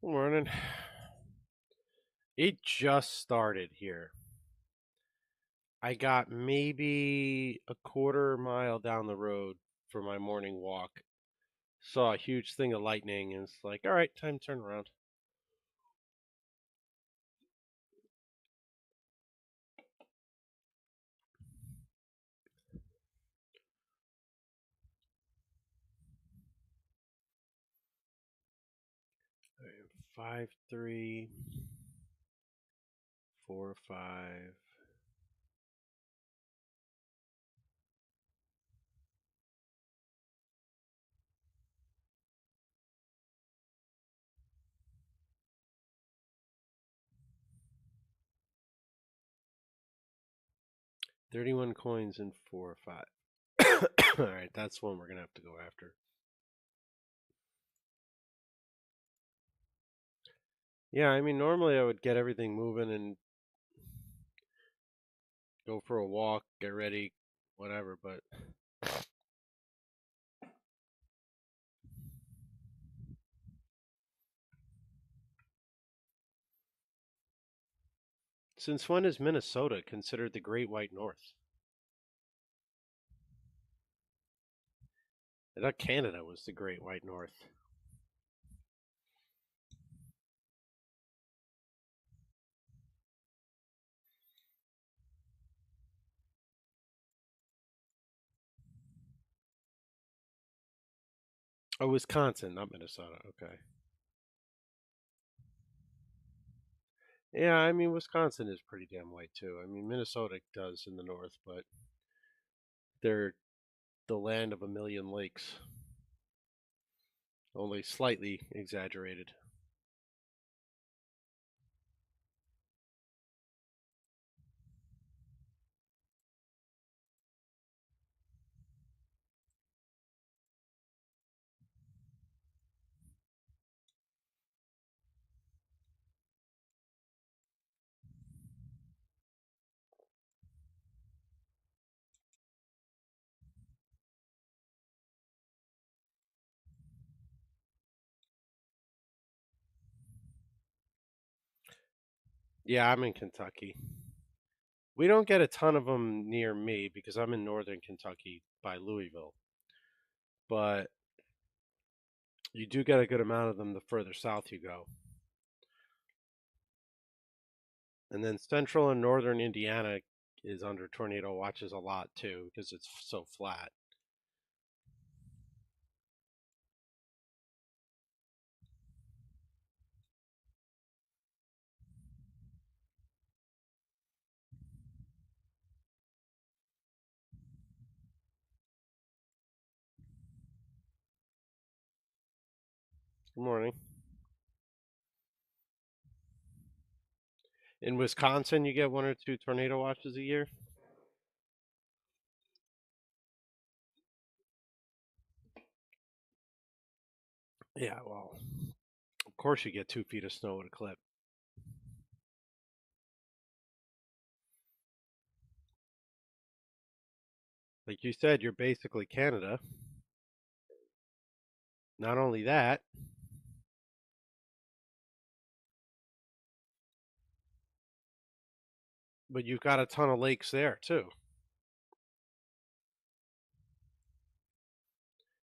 Good morning. It just started here. I got maybe a quarter mile down the road for my morning walk. Saw a huge thing of lightning and it's like, all right, time to turn around. All right, 5-3-4-5. 31 coins and 4-5. All right, that's one we're gonna have to go after. Yeah, I mean normally I would get everything moving and go for a walk, get ready, whatever, but since when is Minnesota considered the Great White North? I thought Canada was the Great White North. Oh, Wisconsin, not Minnesota. Okay. Yeah, I mean Wisconsin is pretty damn white too. I mean Minnesota does in the north, but they're the land of a million lakes, only slightly exaggerated. Yeah, I'm in Kentucky. We don't get a ton of them near me because I'm in northern Kentucky by Louisville, but you do get a good amount of them the further south you go. And then central and northern Indiana is under tornado watches a lot too because it's so flat. Good morning. In Wisconsin, you get one or two tornado watches a year. Yeah, well, of course you get 2 feet of snow at a clip. Like you said, you're basically Canada. Not only that, but you've got a ton of lakes there too.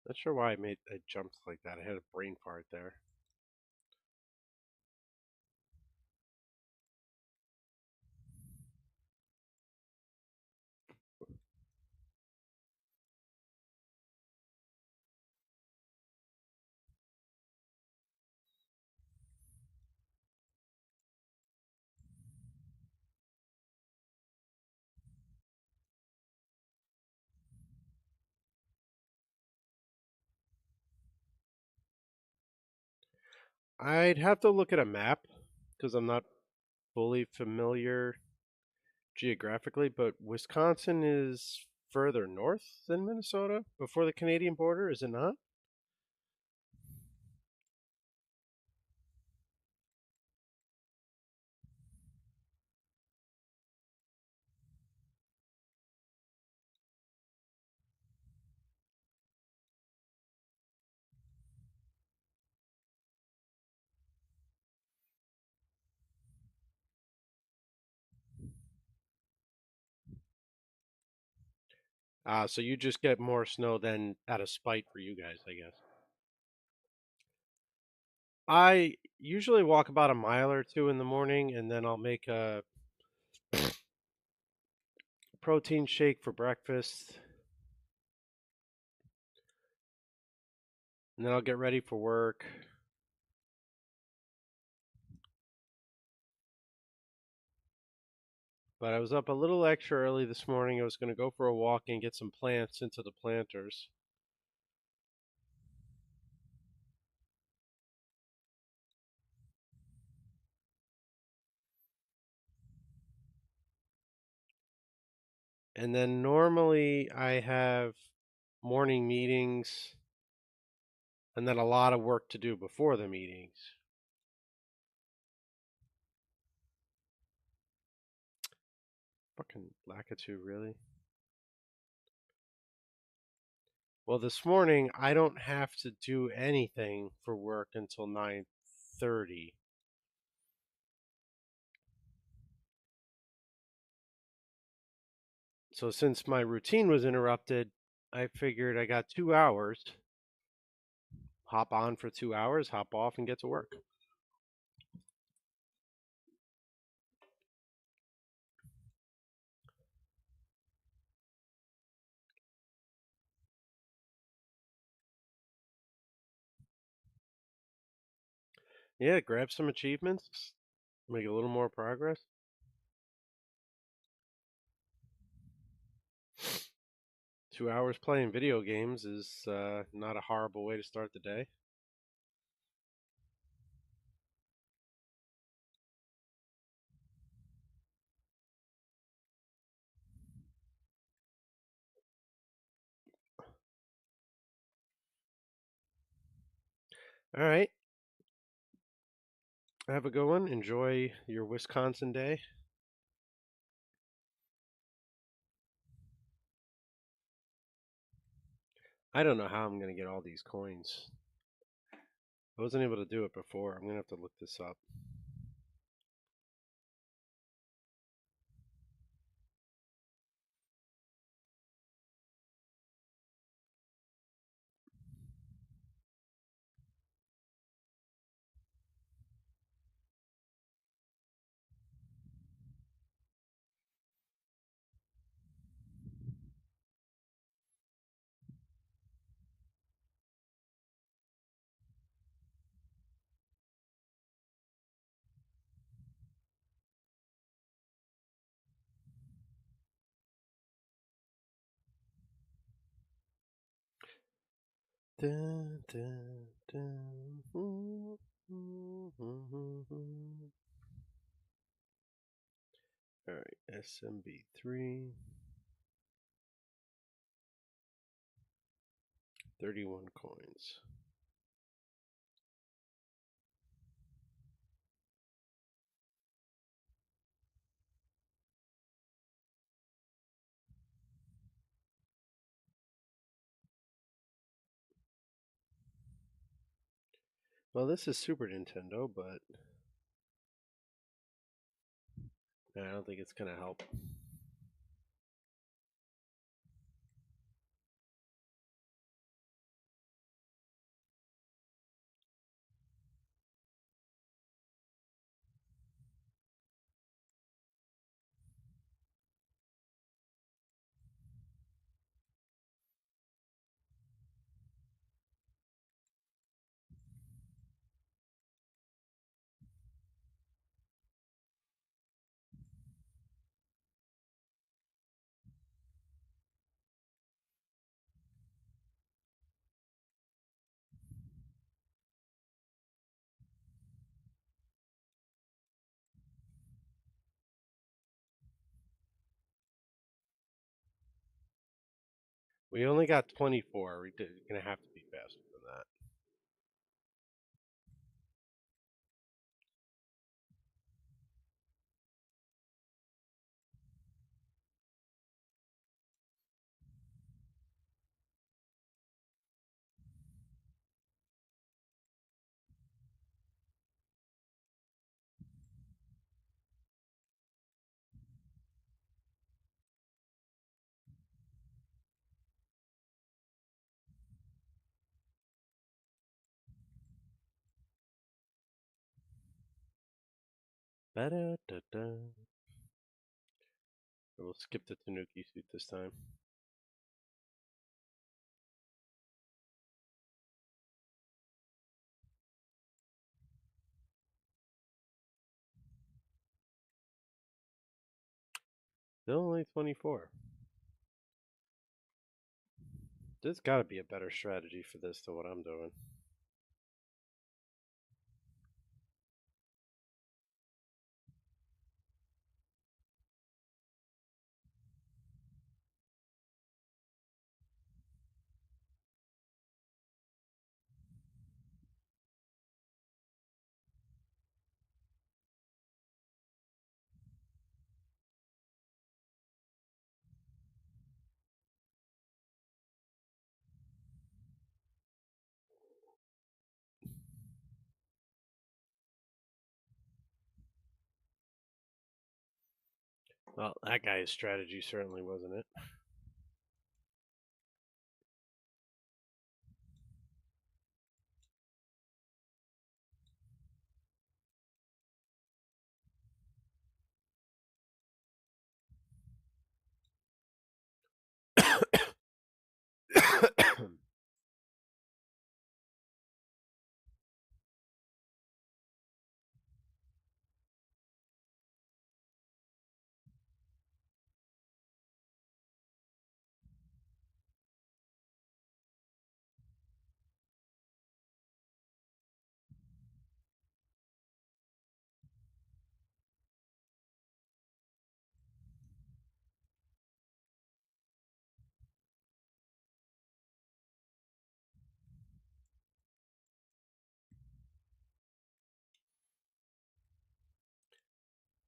Not sure why I jumped like that. I had a brain fart there. I'd have to look at a map because I'm not fully familiar geographically, but Wisconsin is further north than Minnesota before the Canadian border, is it not? So you just get more snow than out of spite for you guys, I guess. I usually walk about a mile or two in the morning, and then I'll make a protein shake for breakfast, and then I'll get ready for work. But I was up a little extra early this morning. I was going to go for a walk and get some plants into the planters. And then normally I have morning meetings and then a lot of work to do before the meetings. Fucking Lakitu, really? Well, this morning I don't have to do anything for work until 9:30. So since my routine was interrupted, I figured I got 2 hours. Hop on for 2 hours, hop off and get to work. Yeah, grab some achievements, make a little more progress. 2 hours playing video games is not a horrible way to start the day. All right. Have a good one. Enjoy your Wisconsin day. I don't know how I'm going to get all these coins. I wasn't able to do it before. I'm going to have to look this up. Dun, dun, dun. All right, SMB3, 31 coins. Well, this is Super Nintendo, but I don't think it's going to help. We only got 24. We're going to have to be faster than that. Ba-da-da-da. We'll skip the Tanuki suit this time. Still only 24. There's got to be a better strategy for this than what I'm doing. Well, that guy's strategy certainly wasn't it.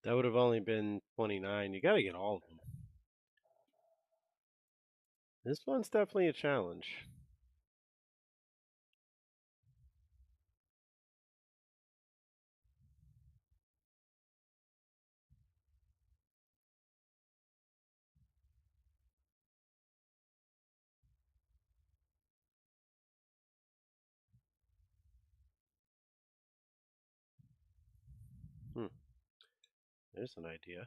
That would have only been 29. You got to get all of them. This one's definitely a challenge. Hmm. There's an idea.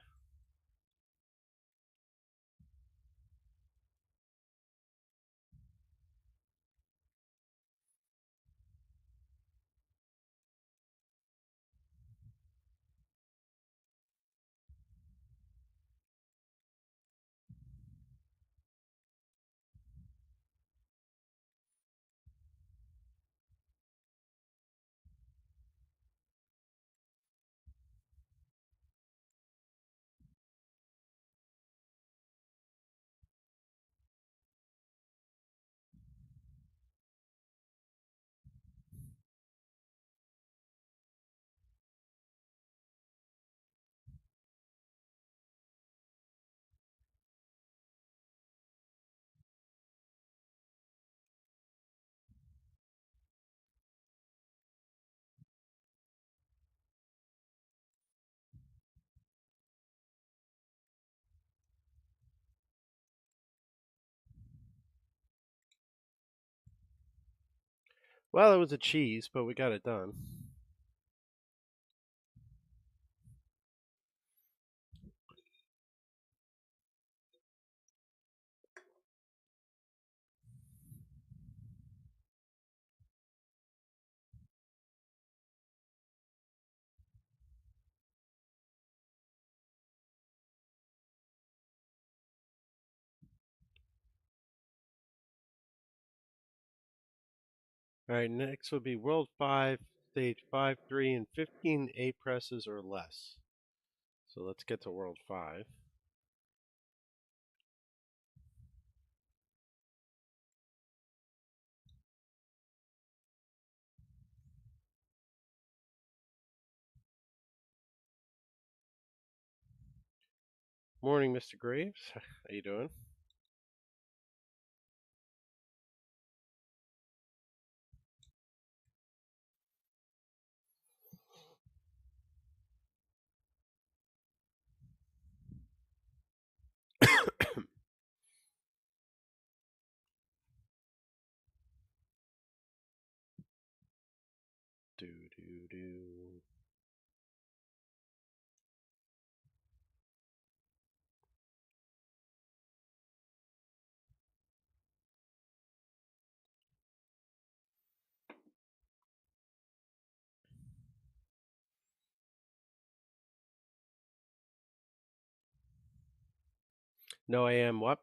Well, it was a cheese, but we got it done. All right, next would be World 5, Stage 5, 3, and 15 A presses or less. So let's get to World 5. Morning, Mr. Graves. How you doing? Do do do. No AM what?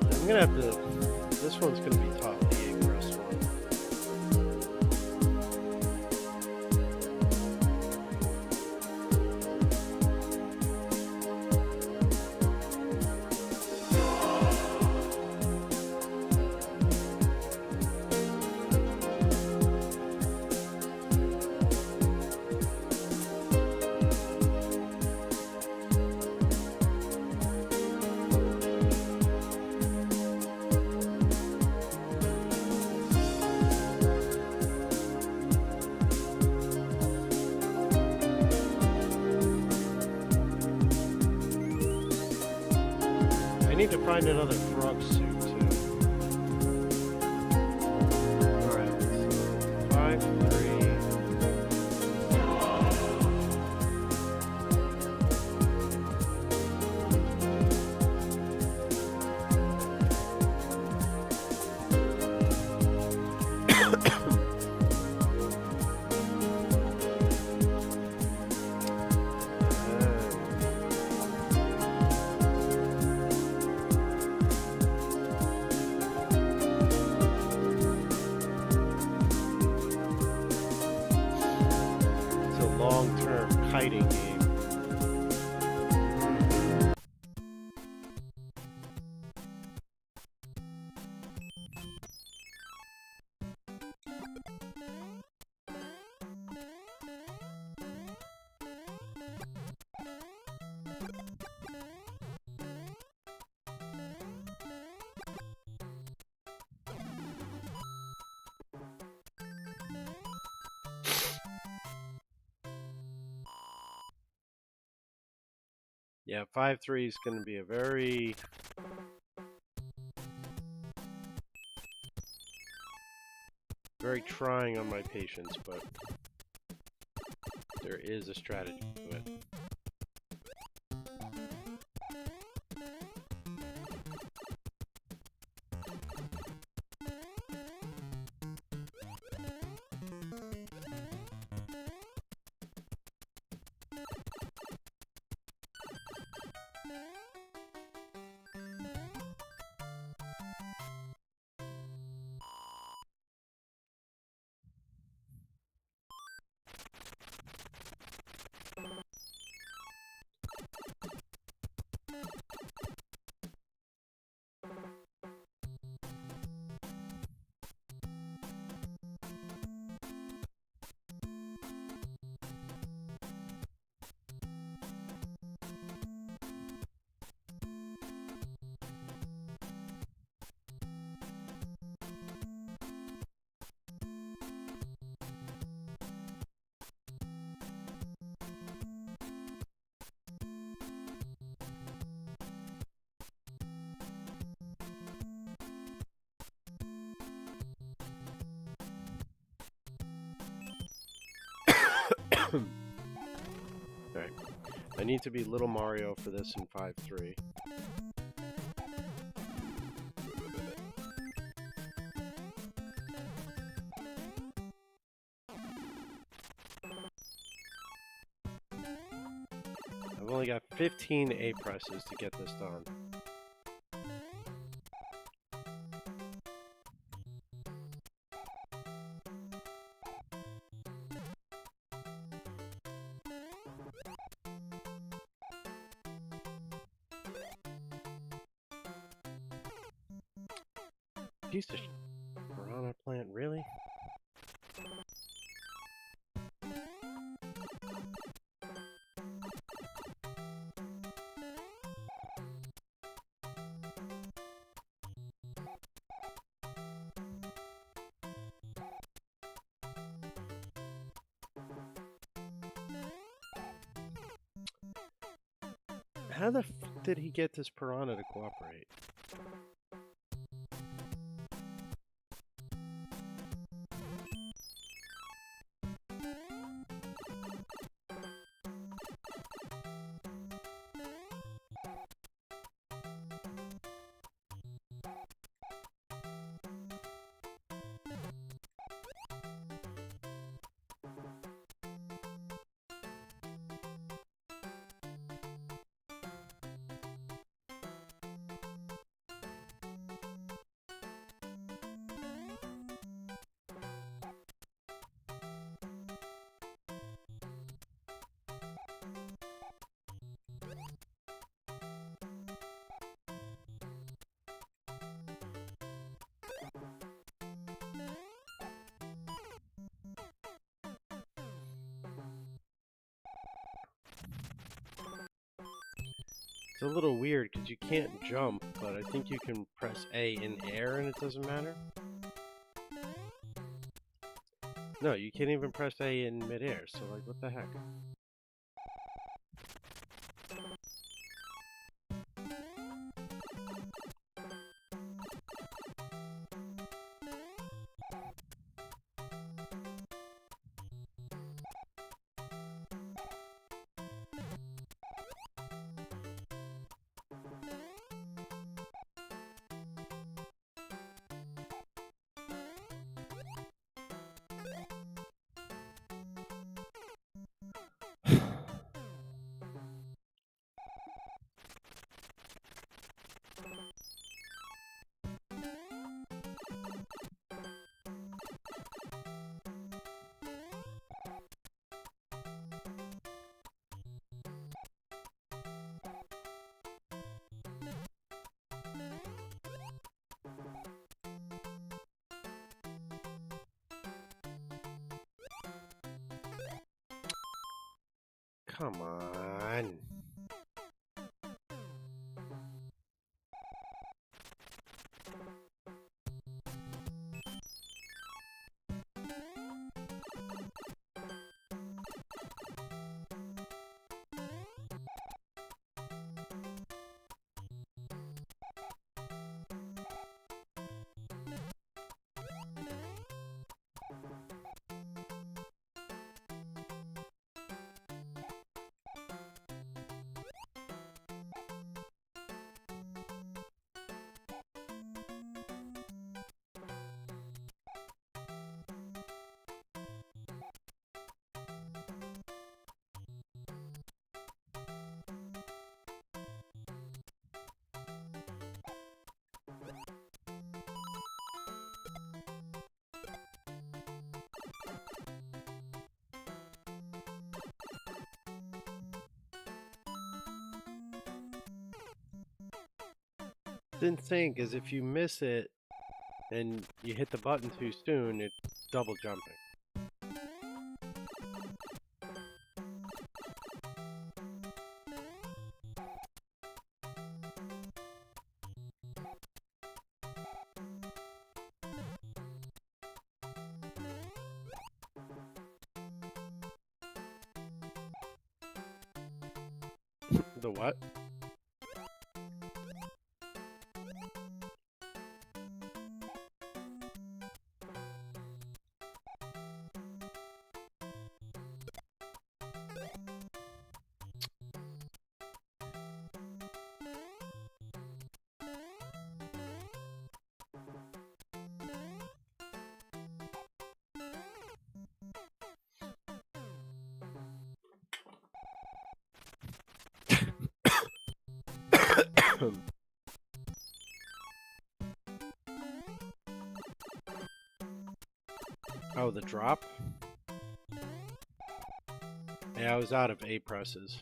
I'm gonna have to. This one's gonna be tough. The Ingress one. I need to find another frog suit too. Alright, so 5-3. It's a long-term kiting game. Yeah, 5-3 is going to be a very trying on my patience, but there is a strategy to it. Alright. I need to be Little Mario for this in 5-3. I've only got 15 A presses to get this done. Piece of piranha plant, really? How the f did he get this piranha to cooperate? It's a little weird because you can't jump, but I think you can press A in air and it doesn't matter. No, you can't even press A in midair, so like, what the heck? Come on. It's insane because if you miss it and you hit the button too soon, it's double jumping. The what? Oh, the drop? Yeah, I was out of A presses.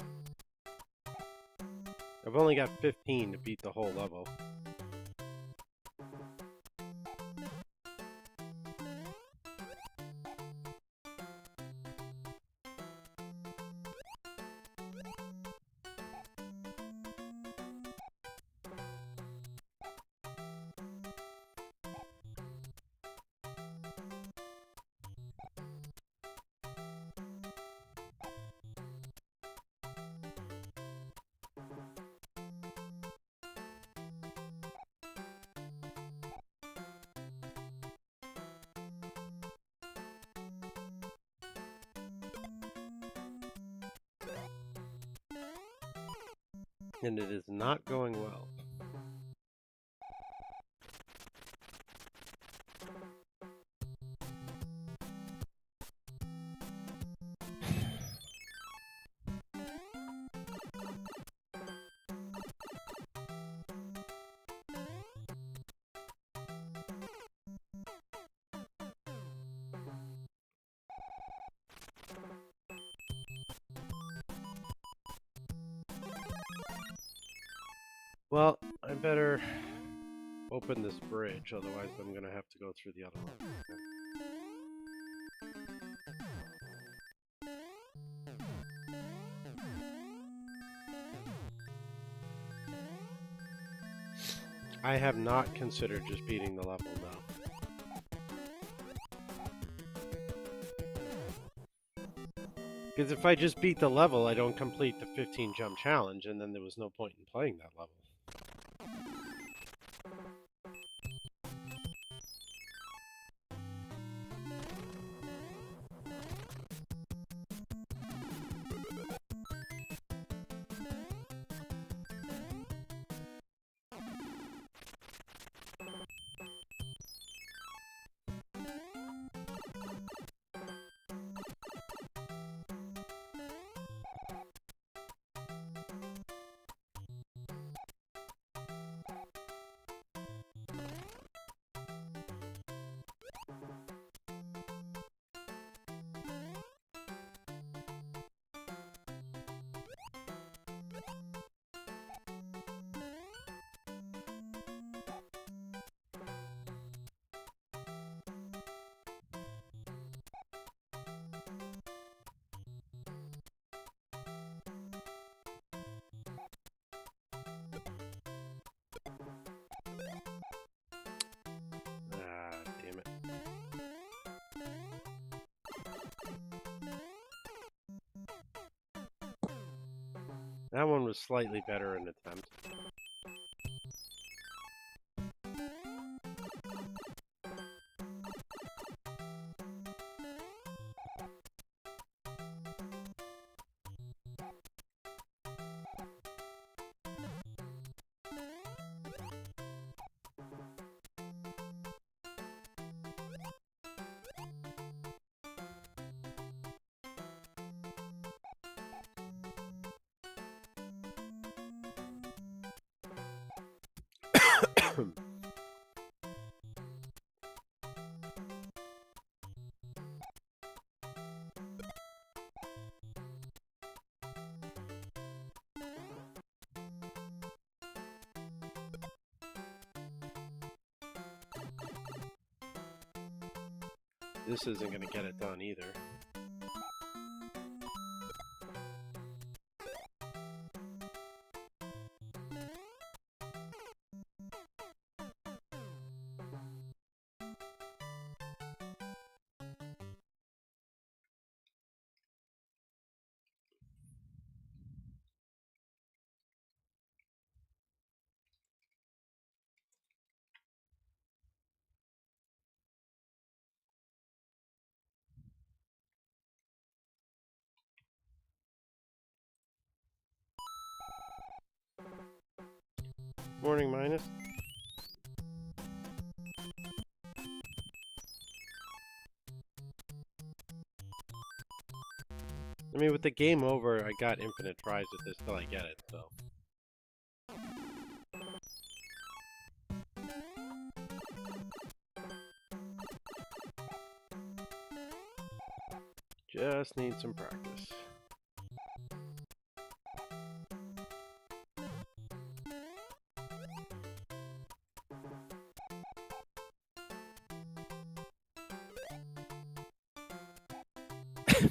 I've only got 15 to beat the whole level. And it is not going well. Well, I better open this bridge, otherwise I'm gonna have to go through the other one. I have not considered just beating the level now. Because if I just beat the level, I don't complete the 15 jump challenge, and then there was no point in playing that level. Damn it. That one was slightly better in attempt. This isn't going to get it done either. Morning, Minus. I mean, with the game over, I got infinite tries at this till I get it, so. Just need some practice.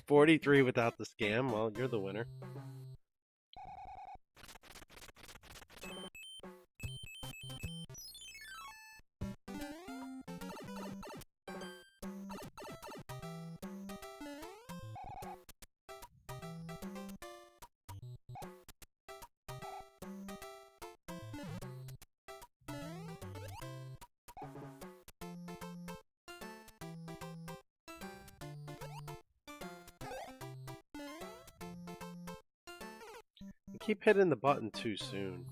$43 without the scam. Well, you're the winner. You keep hitting the button too soon.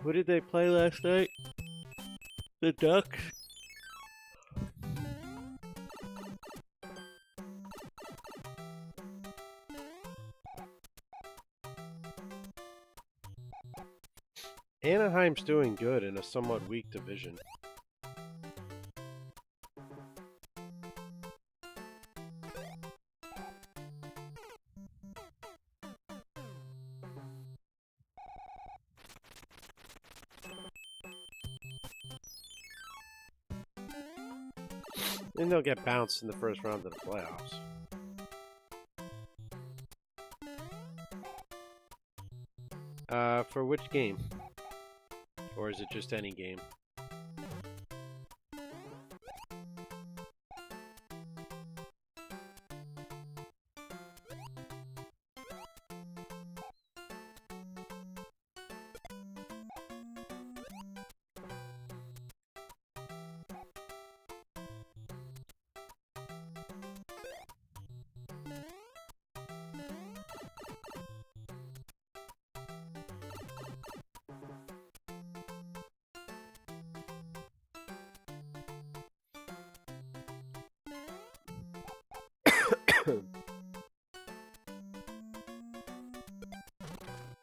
Who did they play last night? The Ducks? Anaheim's doing good in a somewhat weak division. And they'll get bounced in the first round of the playoffs. For which game? Or is it just any game?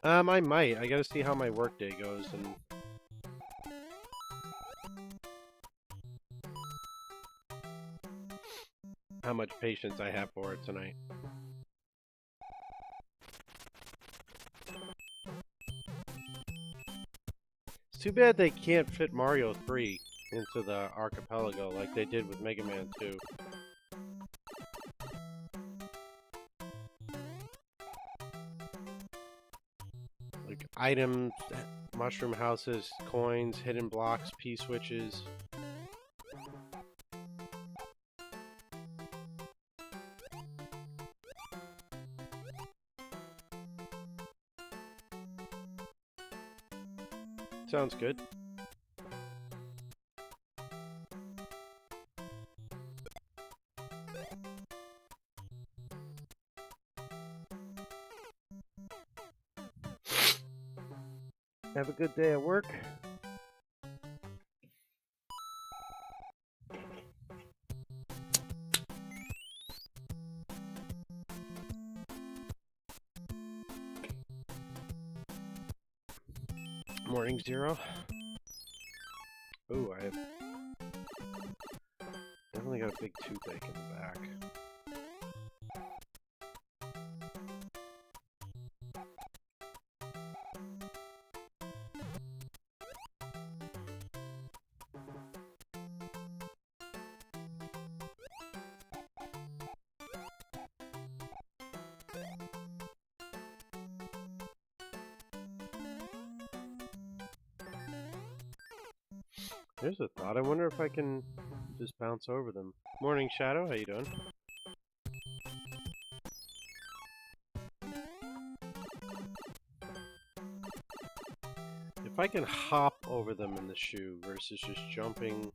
I might. I gotta see how my workday goes and how much patience I have for it tonight. It's too bad they can't fit Mario 3 into the archipelago like they did with Mega Man 2. Like items, mushroom houses, coins, hidden blocks, P-switches. Sounds good. Have a good day at work. Morning, Zero. Ooh, I have definitely got a big toothache in the back. There's a thought. I wonder if I can just bounce over them. Morning, Shadow. How you doing? If I can hop over them in the shoe versus just jumping,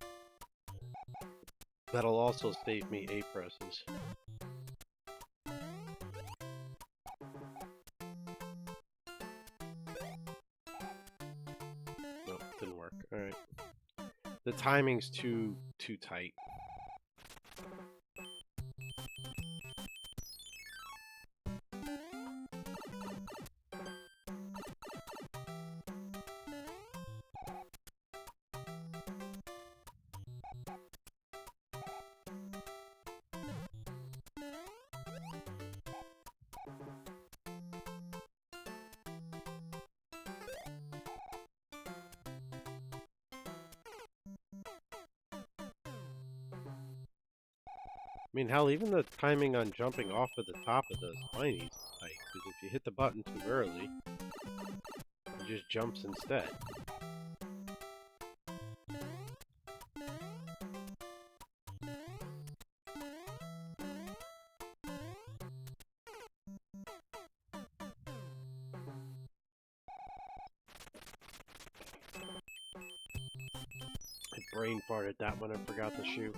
that'll also save me 8 presses. Nope, didn't work. Alright. The timing's too tight. I mean, hell, even the timing on jumping off of the top of the spiny is tight, because if you hit the button too early, it just jumps instead. I brain farted that one and forgot the shoe.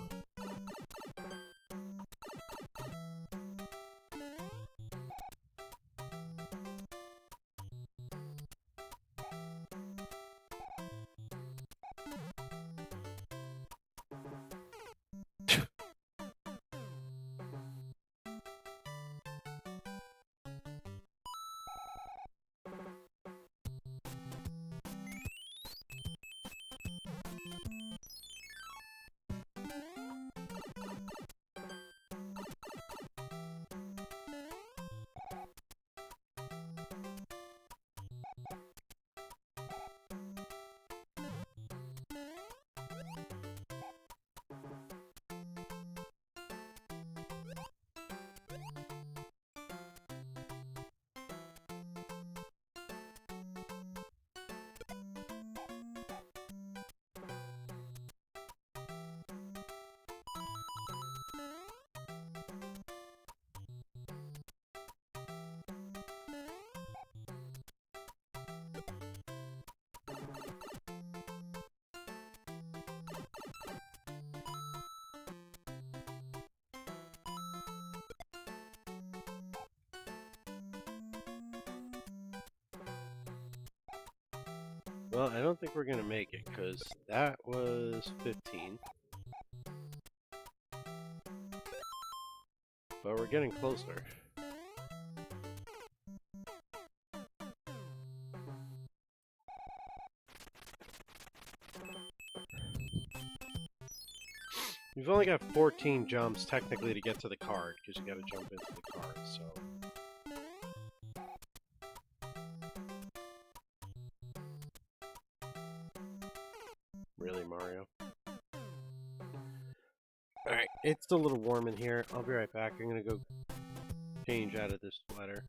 Well, I don't think we're gonna make it, because that was 15. But we're getting closer. You've only got 14 jumps, technically, to get to the card, because you gotta jump into the card, so... Really, Mario? Alright, it's a little warm in here. I'll be right back. I'm gonna go change out of this sweater.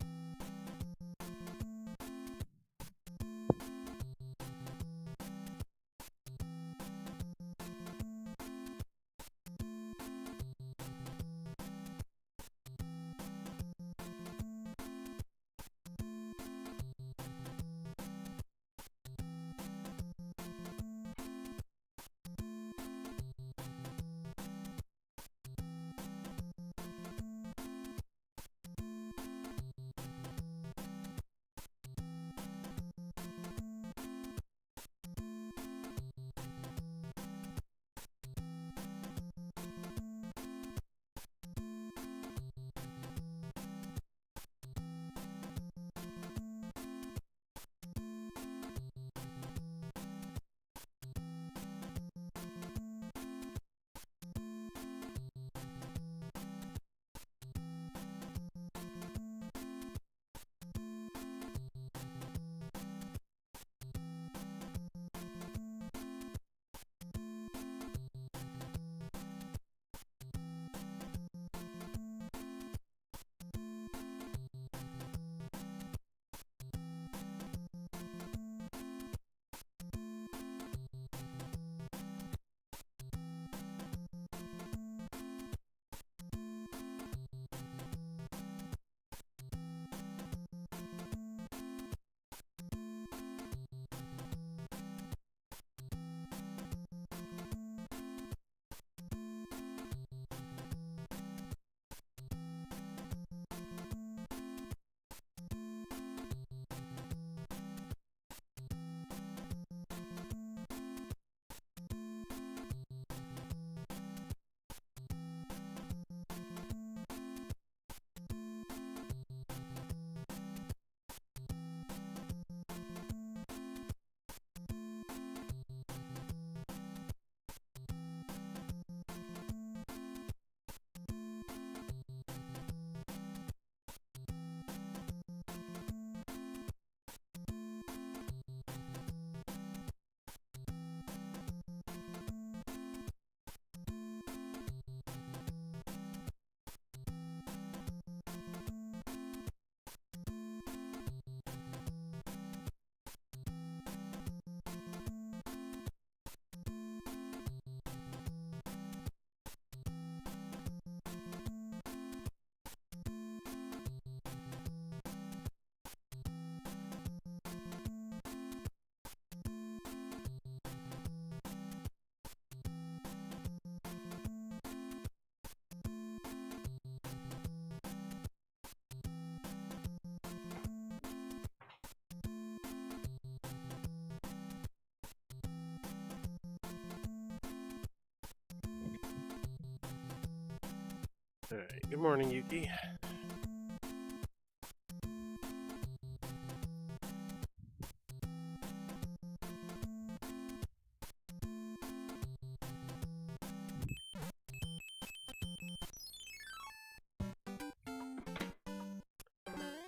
Alright, good morning, Yuki.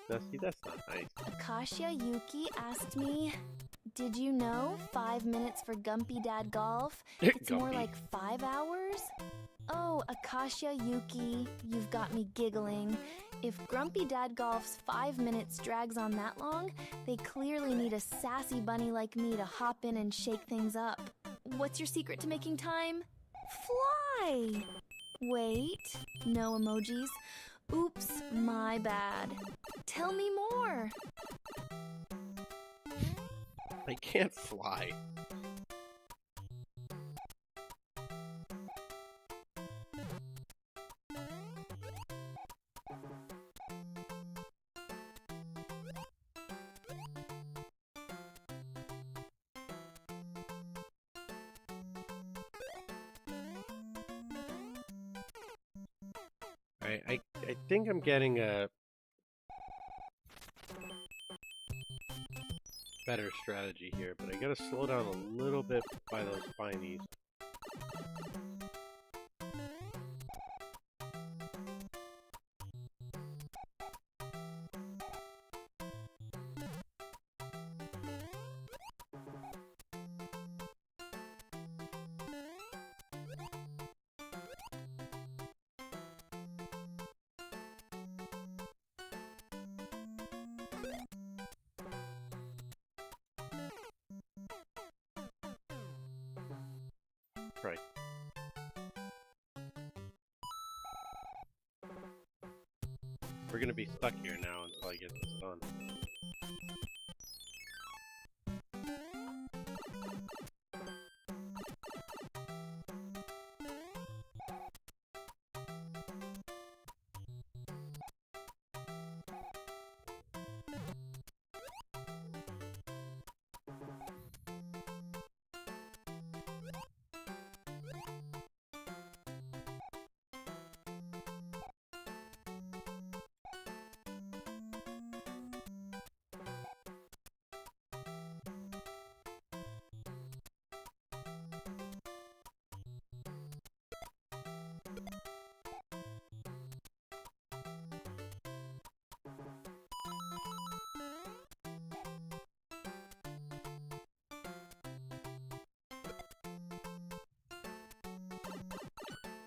Dusty, that's not nice. Akashia Yuki asked me, did you know 5 minutes for Gumpy Dad Golf? It's more Gumpy. like 5 hours? Oh, Akashia Yuki, you've got me giggling. If Grumpy Dad Golf's 5 minutes drags on that long, they clearly need a sassy bunny like me to hop in and shake things up. What's your secret to making time? Fly! Wait, no emojis. Oops, my bad. Tell me more. I can't fly. I think I'm getting a better strategy here, but I gotta slow down a little bit by those spinies. Right. We're gonna be stuck here now until I get this done.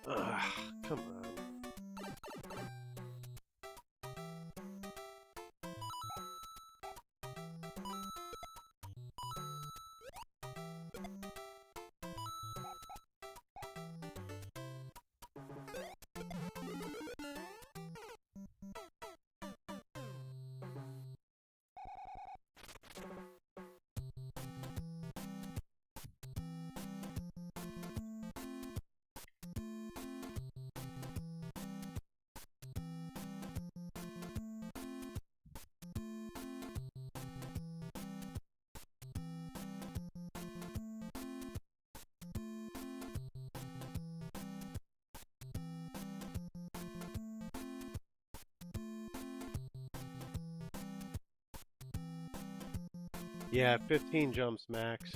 Ugh, come on. Yeah, 15 jumps max.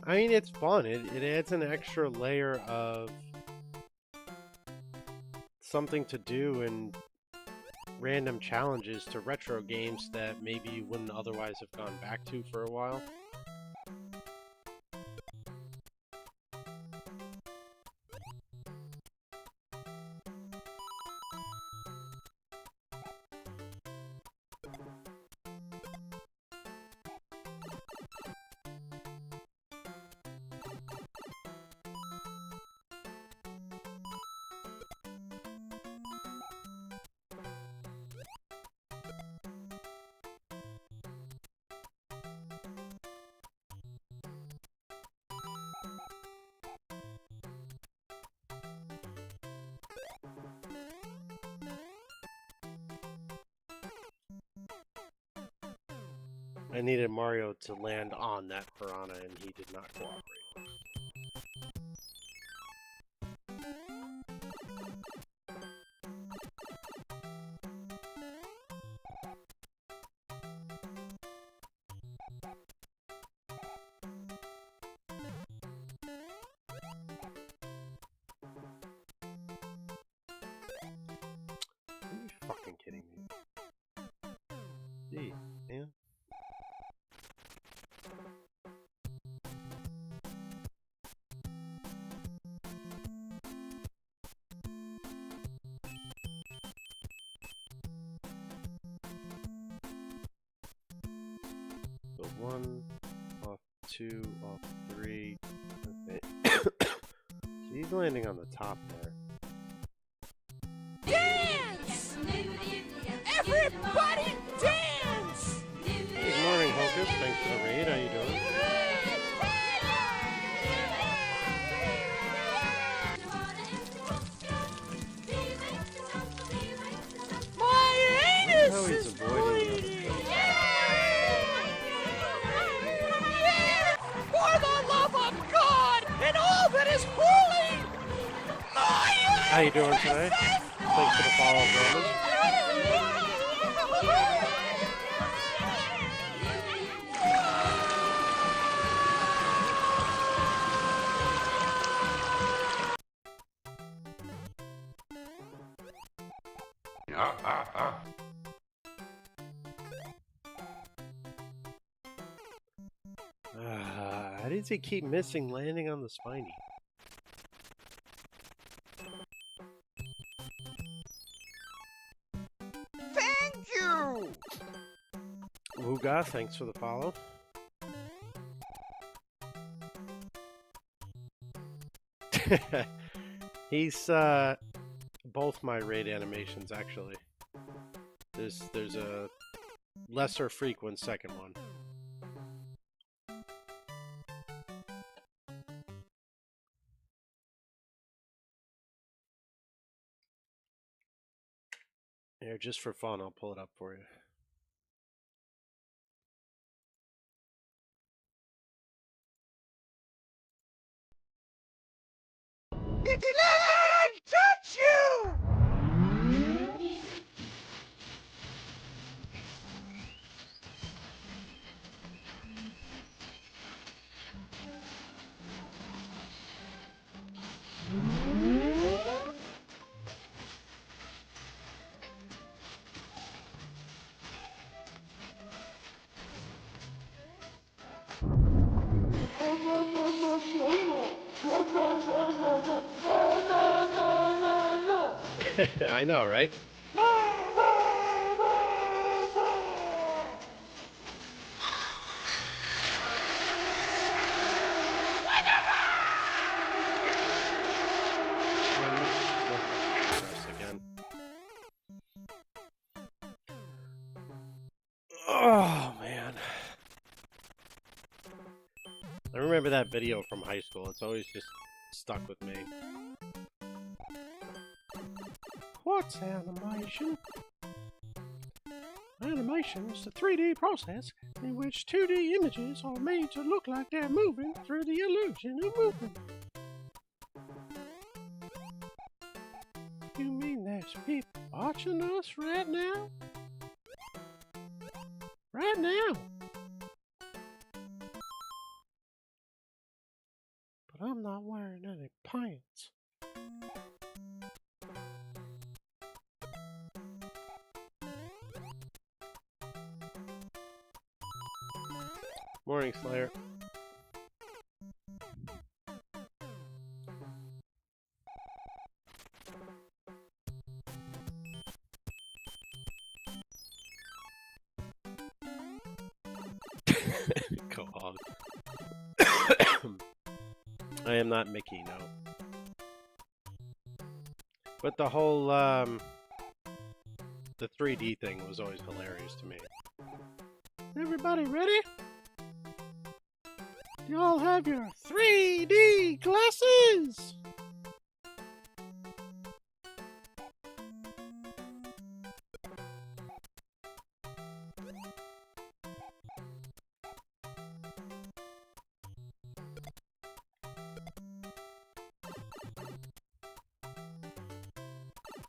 I mean, it's fun. It adds an extra layer of something to do and random challenges to retro games that maybe you wouldn't otherwise have gone back to for a while. I needed Mario to land on that piranha, and he did not cooperate. Are you fucking kidding me? Gee, man. So 1 off 2 off 3. Okay. So he's landing on the top there. Dance! Everybody dance! Good morning, Hocus. Thanks for the raid. How you doing? My How anus he's is avoiding the bleeding! For the love of God and all that is holy! How you doing today? Thanks for the follow, Roman. How does he keep missing landing on the spiny? Thank you! Uga, thanks for the follow. He's both my raid animations actually. There's a lesser frequent second one. Here, just for fun, I'll pull it up for you. It didn't touch you! I know, right? Again. Oh man. I remember that video from high school. It's always just stuck with me. What's animation? Animation is the 3D process in which 2D images are made to look like they're moving through the illusion of movement. You mean there's people watching us right now? Right now? But I'm not wearing any pants. Morning, Slayer. Go hog. I am not Mickey, no. But the whole, the 3D thing was always hilarious to me. Everybody ready? You all have your 3D glasses!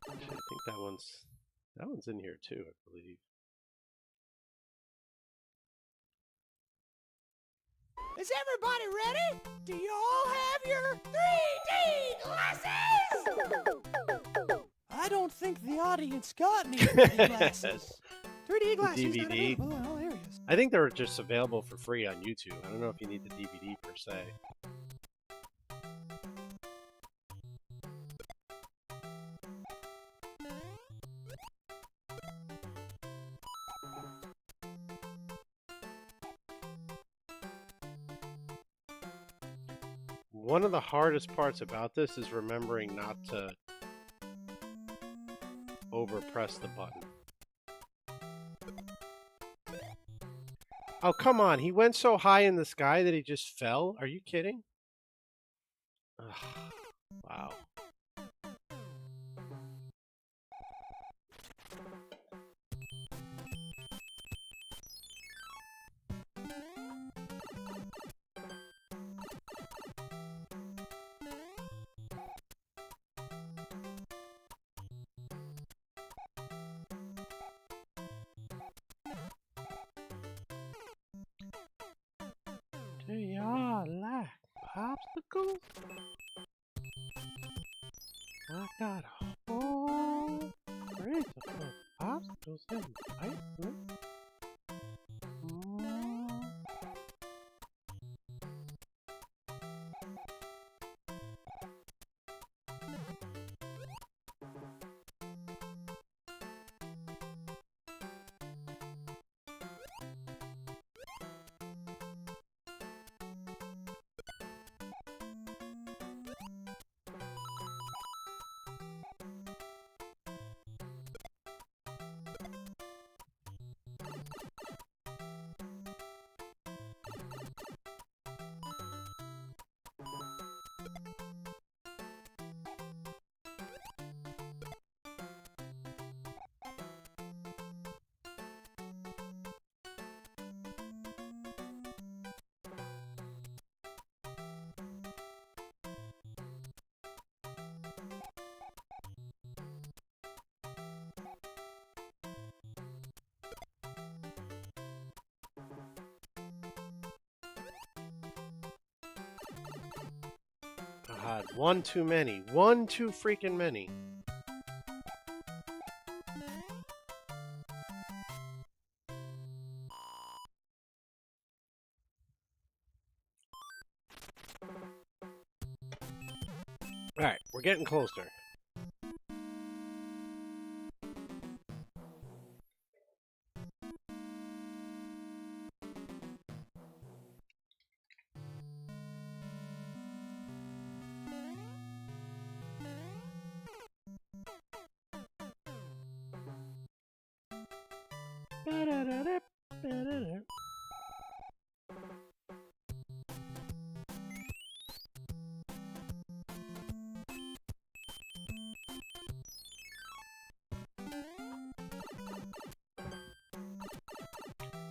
Actually, I think that one's in here too, I believe. Is everybody ready? Do you all have your 3D glasses? I don't think the audience got any 3D glasses. 3D glasses not DVD. available in all areas. I think they're just available for free on YouTube. I don't know if you need the DVD per se. One of the hardest parts about this is remembering not to overpress the button. Oh, come on. He went so high in the sky that he just fell? Are you kidding? Ugh. Wow. Do y'all like popsicles? I got a whole fridge of popsicles in the basement. God, one too many. One too freaking many. Alright, we're getting closer.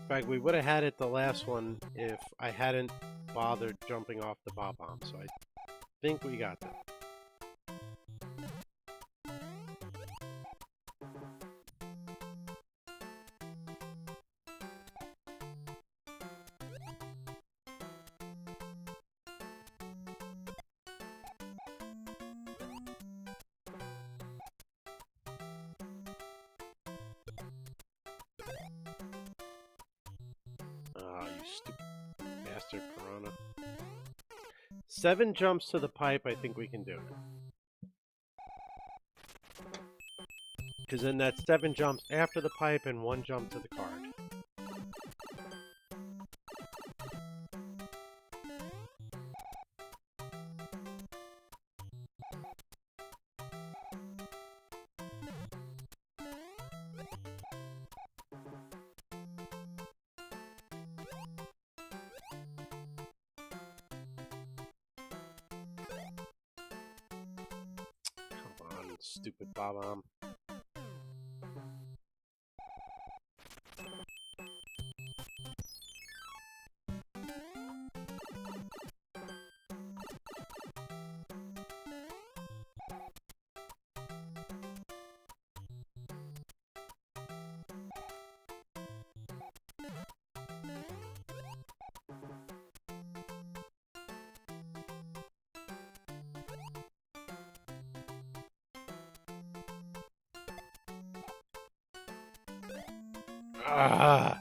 In fact, we would have had it the last one if I hadn't bothered jumping off the Bob-omb, so I think we got that. Oh, you stupid. bastard piranha. 7 jumps to the pipe, I think we can do it. Because then that's 7 jumps after the pipe and 1 jump to the card. Stupid Bob-omb. Ah.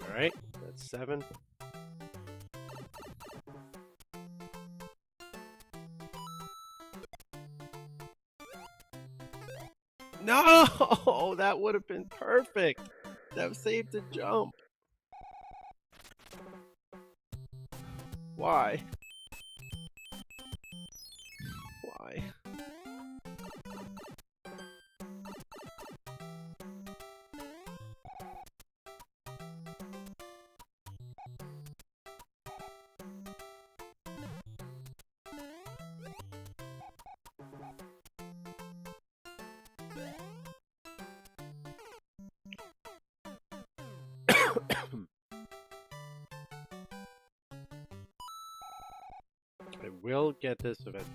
All right, that's 7. No, that would have been perfect. That saved the jump. Why? Why? I will get this event.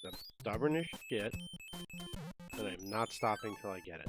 I'm stubborn as shit, and I'm not stopping till I get it.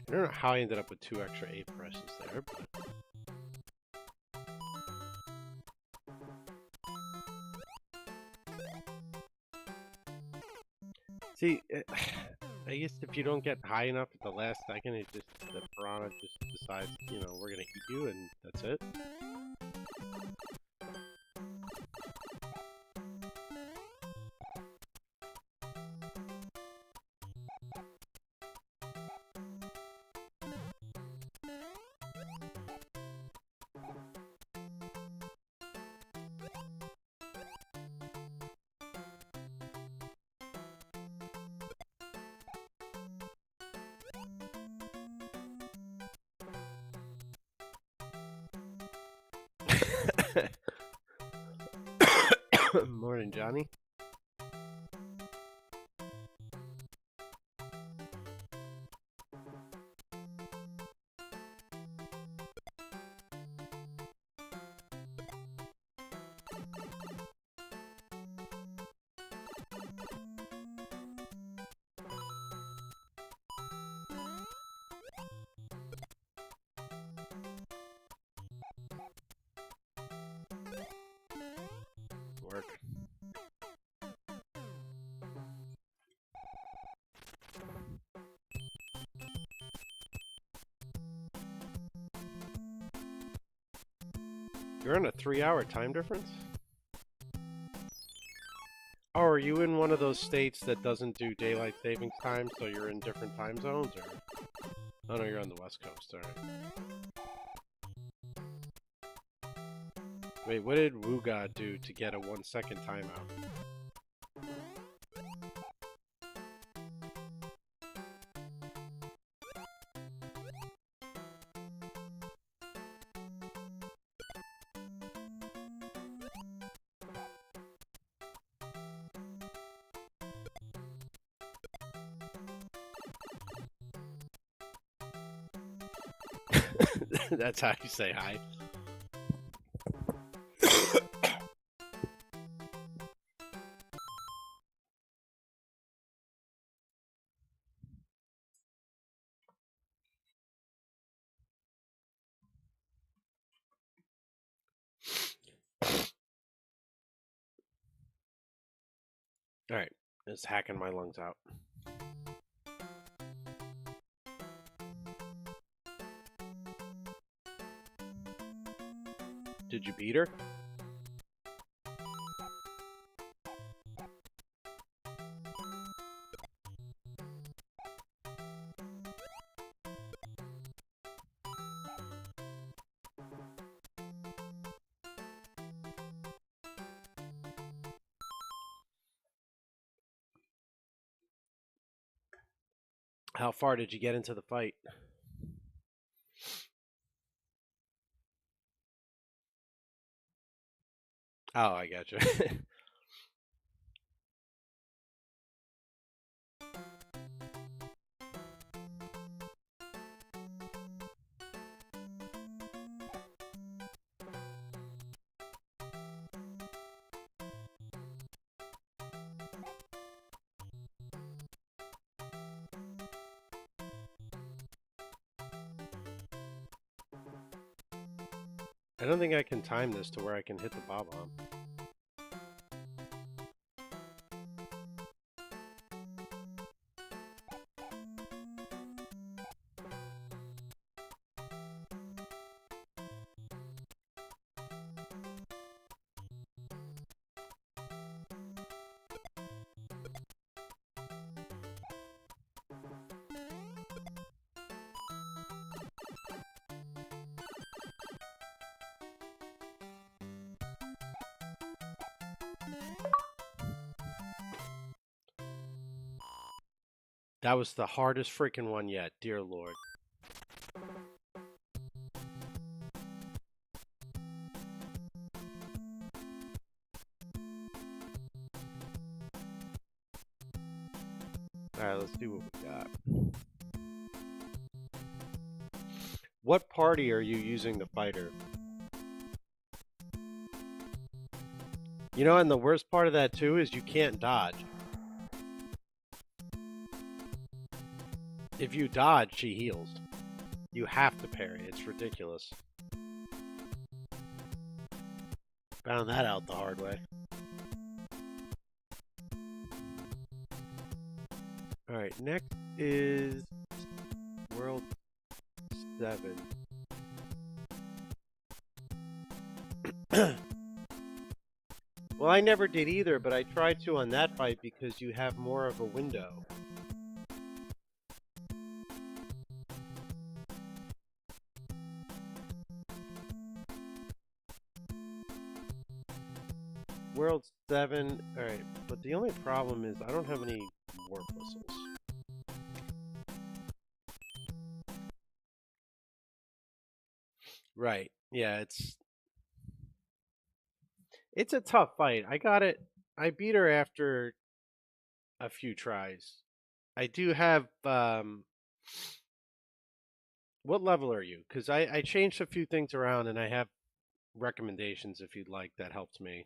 I don't know how I ended up with 2 extra A presses there, but... See, I guess if you don't get high enough at the last second, the piranha just decides, you know, we're gonna eat you, and that's it. Morning, Johnny. Work. You're on a 3-hour time difference? Oh, are you in one of those states that doesn't do daylight savings time, so you're in different time zones, or? Oh no, you're on the West Coast, alright. Wait, what did Wooga do to get a 1-second timeout? That's how you say hi. Alright, it's hacking my lungs out. Did you beat her? How far did you get into the fight? Oh, I gotcha. I don't think I can time this to where I can hit the Bob-omb. That was the hardest freaking one yet, dear Lord. Alright, let's see what we got. What party are you using the fighter? You know, and the worst part of that too is you can't dodge. If you dodge, she heals. You have to parry. It's ridiculous. Found that out the hard way. Alright, next is World 7. Well, I never did either, but I tried to on that fight because you have more of a window. World 7, alright, but the only problem is I don't have any warp whistles. Right, yeah, it's a tough fight. I got it. I beat her after a few tries. I do have, what level are you? Because I changed a few things around and I have recommendations if you'd like. That helped me.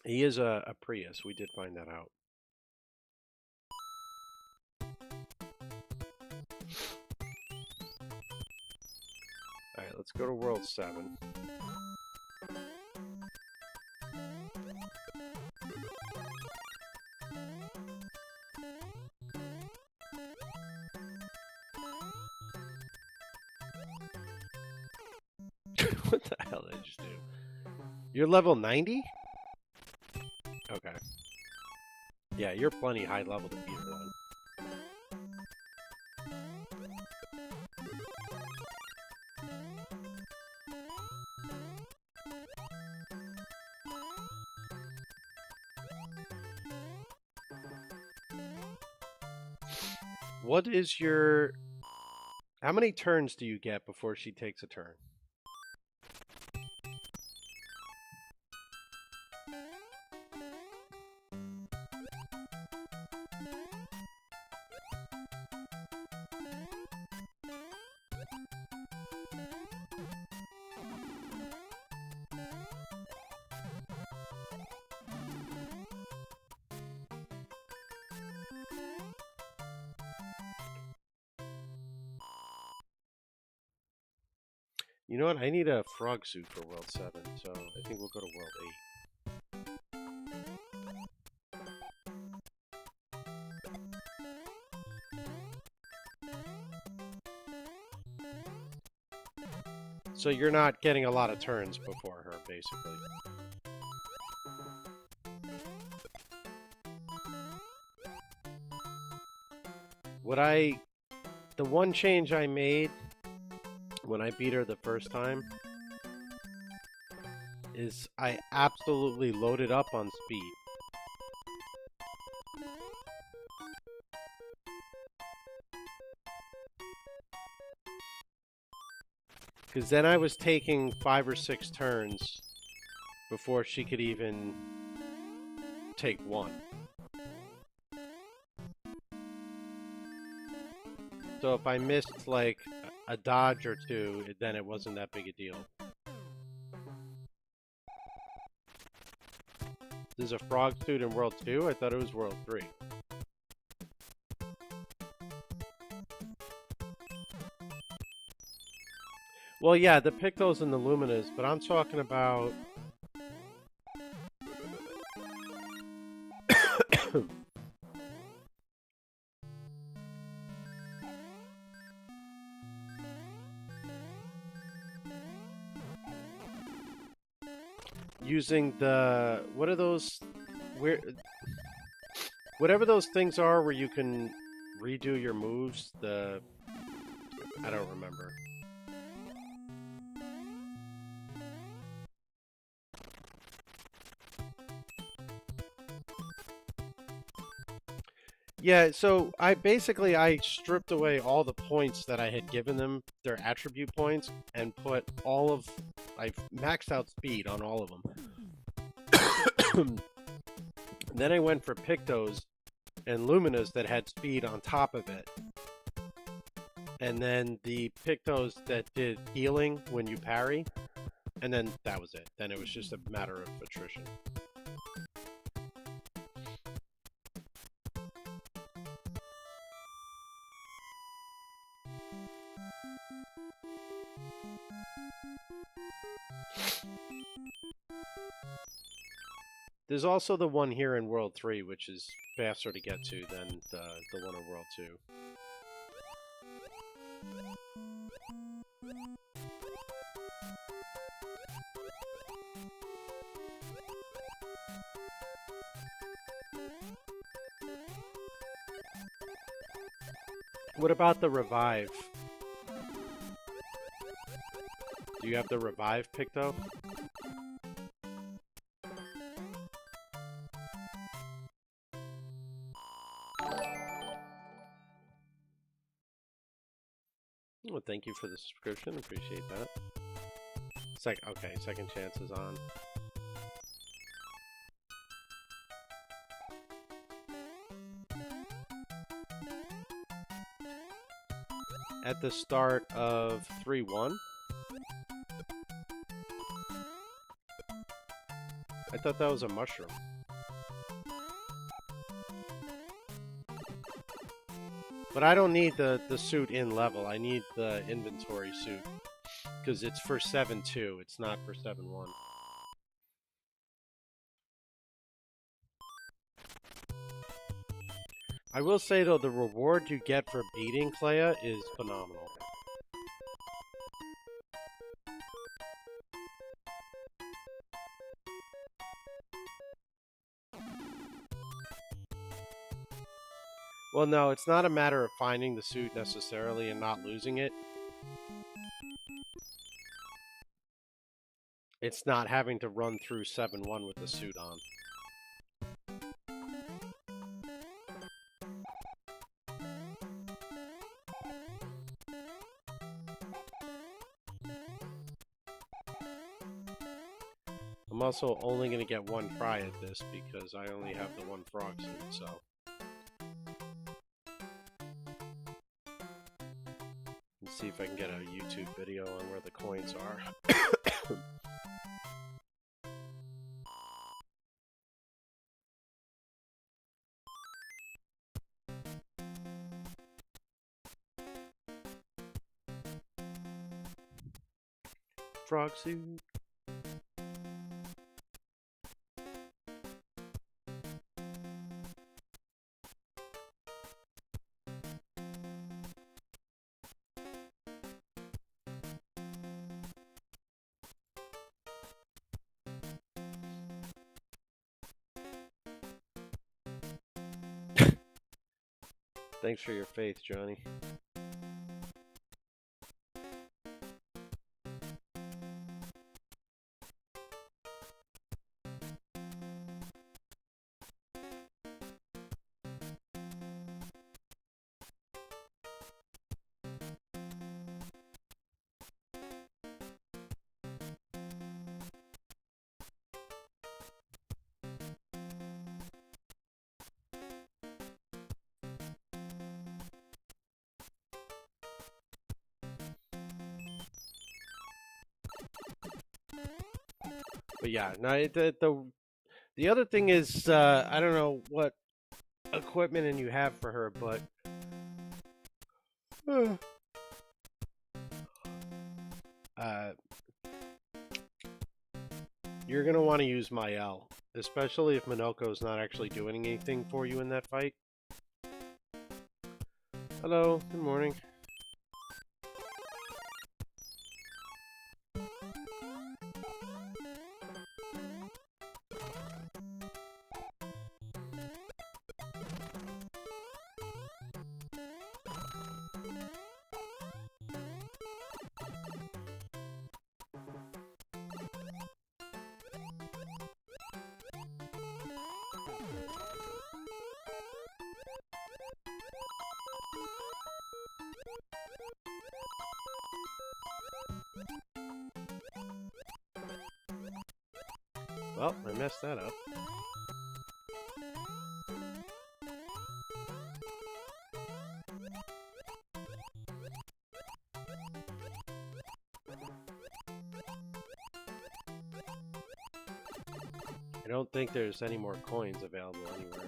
He is a Prius. We did find that out. Alright, let's go to World 7. hell did I just do? You're level 90? Okay. Yeah, you're plenty high level to beat her then. What is your... How many turns do you get before she takes a turn? You know what? I need a frog suit for World 7, so I think we'll go to World 8. So you're not getting a lot of turns before her, basically. The one change I made when I beat her the first time is I absolutely loaded up on speed. Because then I was taking 5 or 6 turns before she could even take one. So if I missed like a dodge or two, then it wasn't that big a deal. There's a frog suit in World 2? I thought it was World 3. Well, yeah, the Pictos and the Luminas, but I'm talking about... using the... What are those... Whatever those things are where you can redo your moves, I don't remember. Yeah, so I stripped away all the points that I had given them, their attribute points, and put I maxed out speed on all of them. Then I went for Pictos and Luminas that had speed on top of it. And then the Pictos that did healing when you parry, and then that was it. Then it was just a matter of attrition. There's also the one here in World 3, which is faster to get to than the one in World 2. What about the revive? Do you have the revive Picto? Well, thank you for the subscription. Appreciate that. Okay, second chance is on. At the start of 3-1. I thought that was a mushroom. But I don't need the suit in level. I need the inventory suit. Because it's for 7-2. It's not for 7-1. I will say, though, the reward you get for beating Clea is phenomenal. Well, no, it's not a matter of finding the suit necessarily and not losing it. It's not having to run through 7-1 with the suit on. I'm also only going to get one try at this because I only have the one frog suit, so... Let's see if I can get a YouTube video on where the coins are. Frog suit. Thanks for your faith, Johnny. But yeah, no, the other thing is, I don't know what equipment and you have for her, but you're gonna want to use Mael, especially if Minoko's not actually doing anything for you in that fight. Hello, good morning. Well, I messed that up. I don't think there's any more coins available anywhere.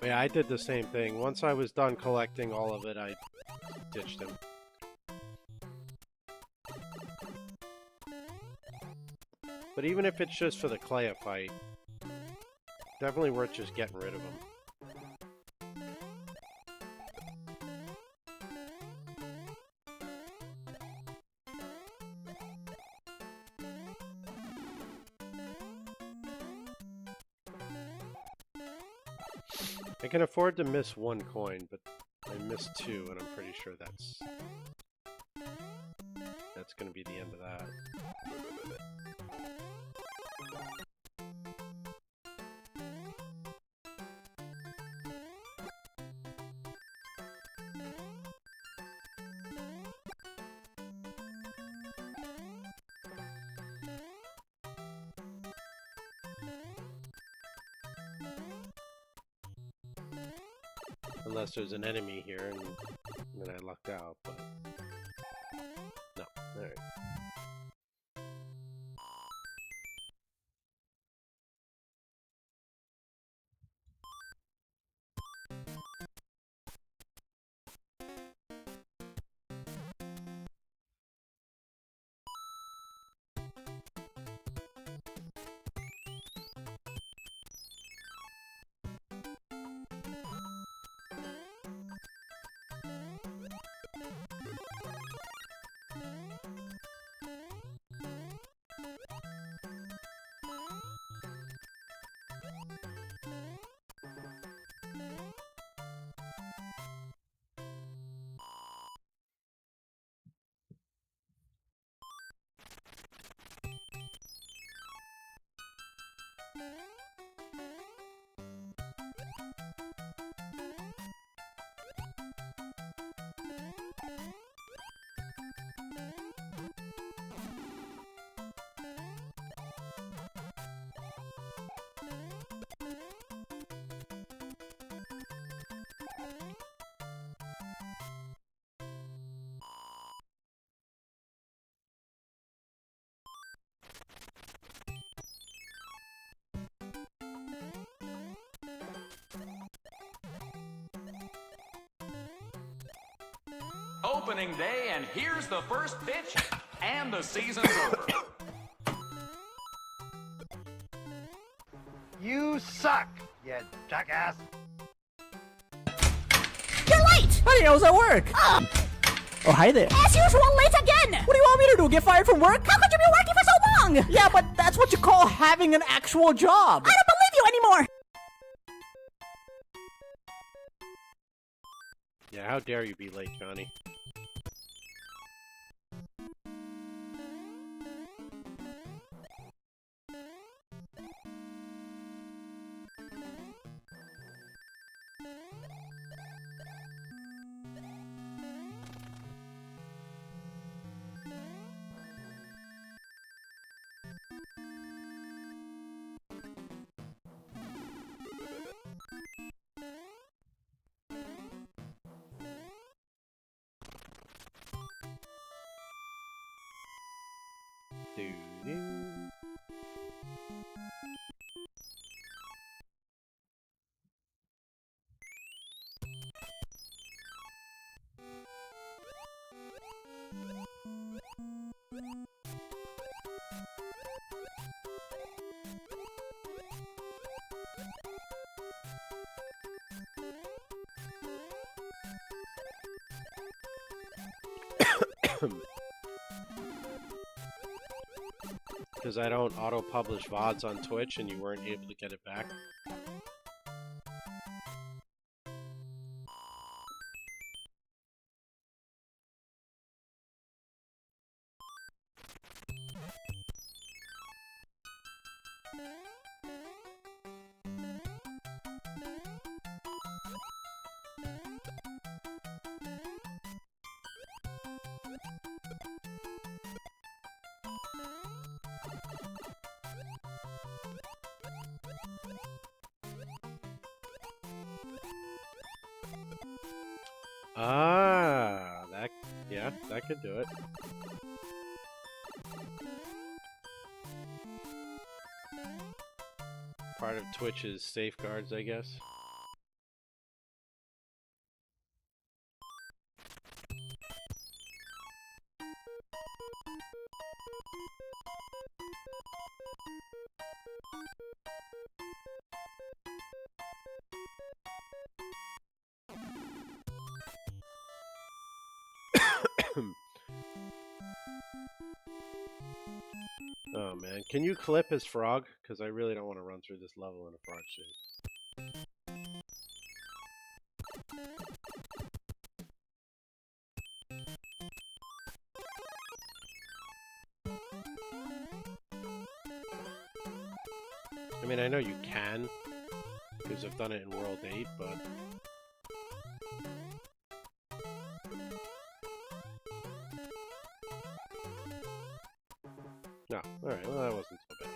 Yeah, I did the same thing. Once I was done collecting all of it, I ditched him. But even if it's just for the Clea fight, definitely worth just getting rid of him. I can afford to miss one coin, but I missed two, and I'm pretty sure that's going to be the end of that. Unless there's an enemy here, and then I lucked out, but no. Alright. Opening day, and here's the first pitch, and the season's over. You suck, you jackass. You're late! Honey, how's that work? Oh, hi there. As usual, late again! What do you want me to do, get fired from work? How could you be working for so long? Yeah, but that's what you call having an actual job. I don't believe you anymore! Yeah, how dare you be late, Johnny? Doo-doo. Because I don't auto-publish VODs on Twitch and you weren't able to get it back. Ah, that could do it. Part of Twitch's safeguards, I guess. Oh man, can you clip his frog? Because I really don't want to run through this level in a frog suit. I mean, I know you can, because I've done it in World 8, but... No, alright, well that wasn't so bad.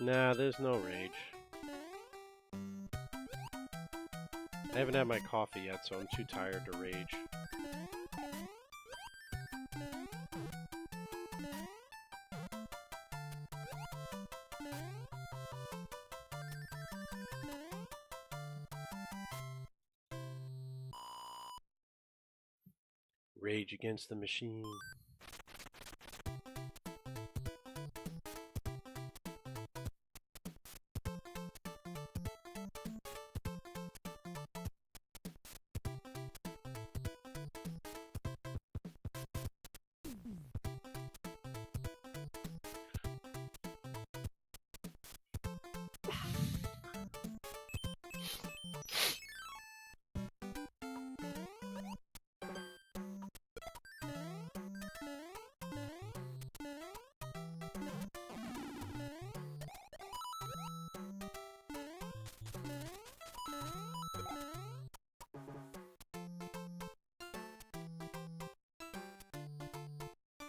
Nah, there's no rage. I haven't had my coffee yet, so I'm too tired to rage. Rage against the machine.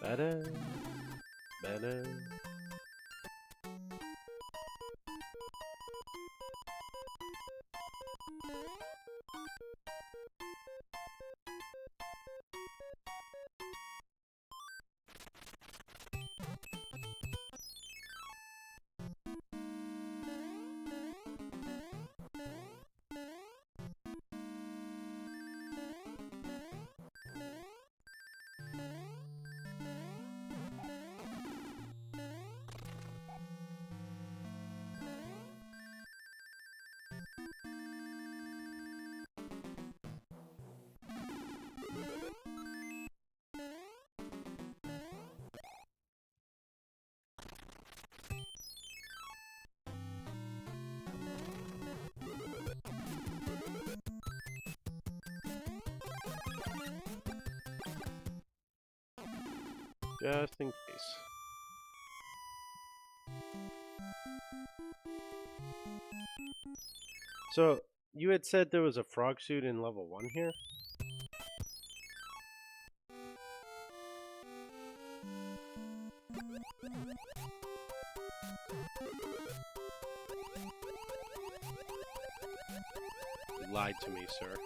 Better, better. Just in case. So, you had said there was a frog suit in level 1 here? You lied to me, sir.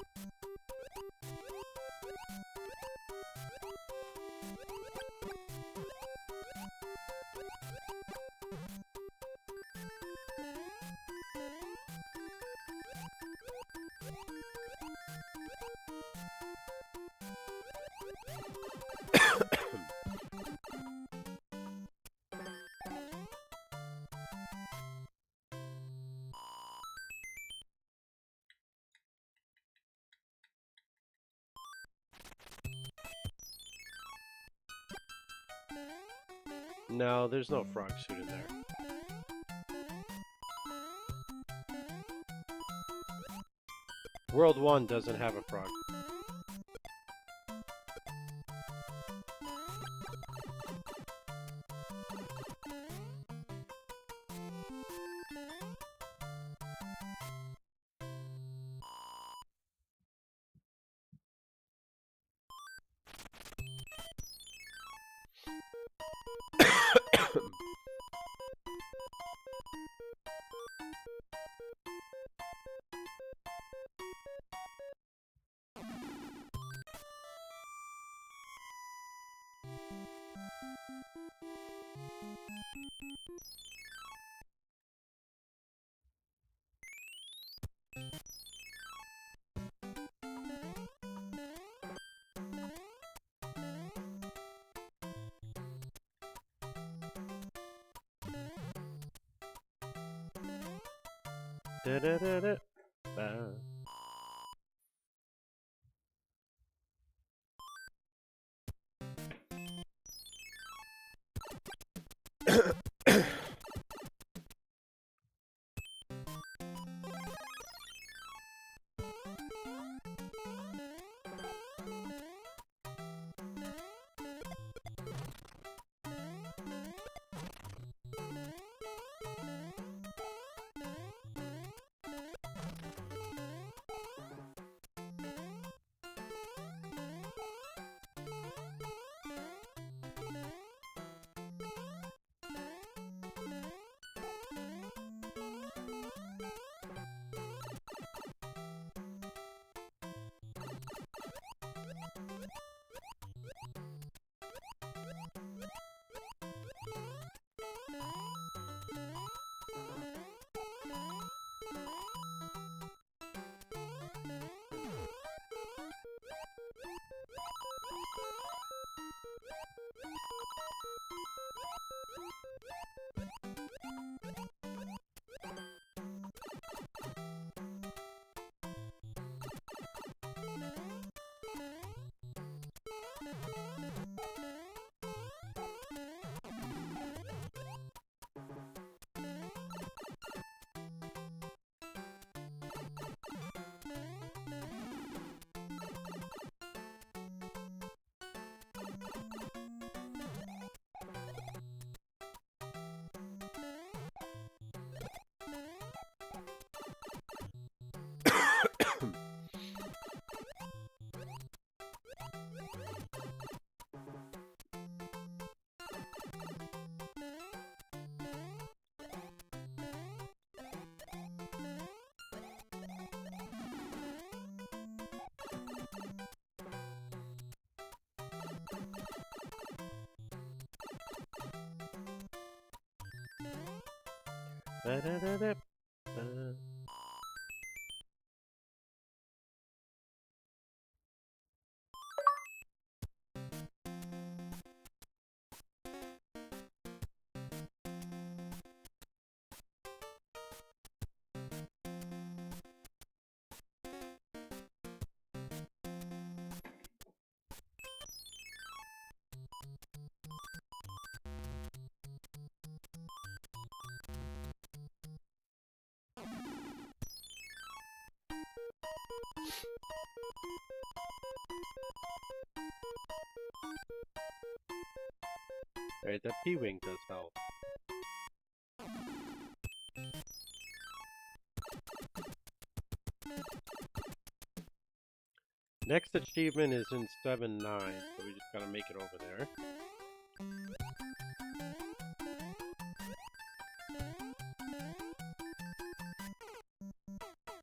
No, there's no frog suit in there. World 1 doesn't have a frog. Da da da da. Ba-da-da-da. Alright, that P-Wing does help. Next achievement is in 7-9, so we just gotta make it over there.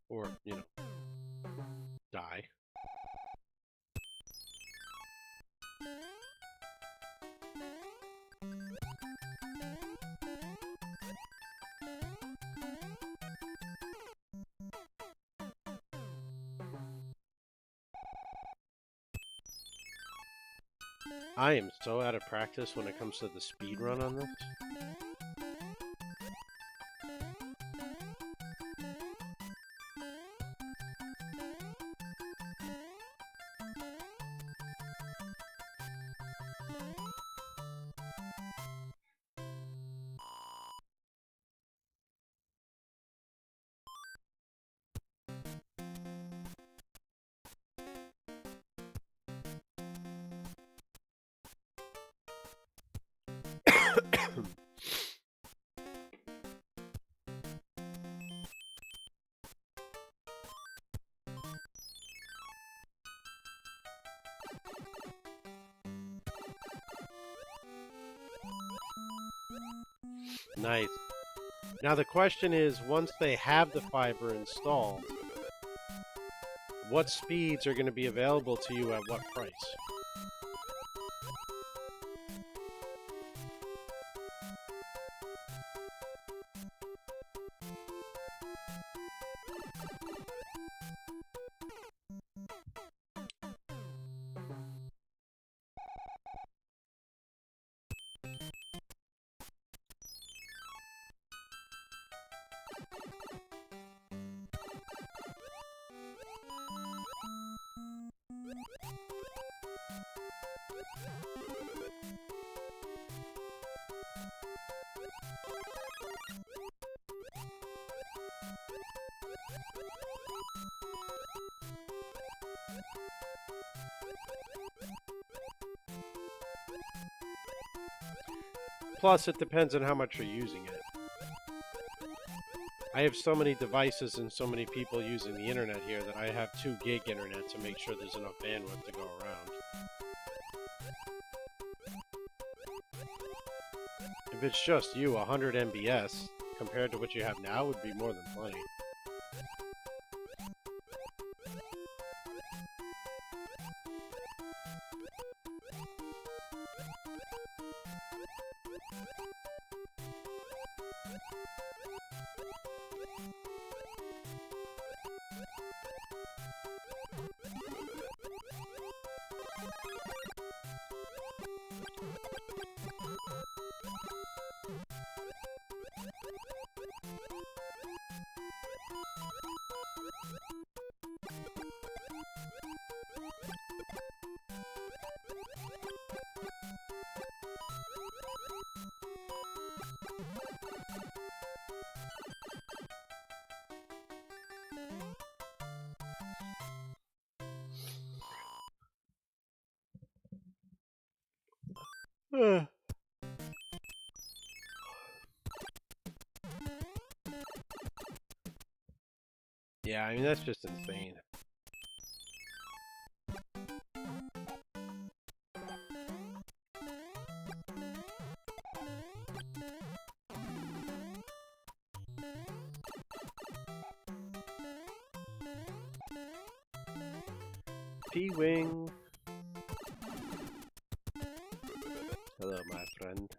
Or, you know, die. I am so out of practice when it comes to the speed run on this. Nice. Now the question is, once they have the fiber installed, what speeds are going to be available to you at what price? Plus, it depends on how much you're using it. I have so many devices and so many people using the internet here that I have 2 gig internet to make sure there's enough bandwidth to go around. If it's just you, 100 MBS compared to what you have now would be more than plenty. Yeah, I mean, that's just insane. P-Wing. Hello, my friend.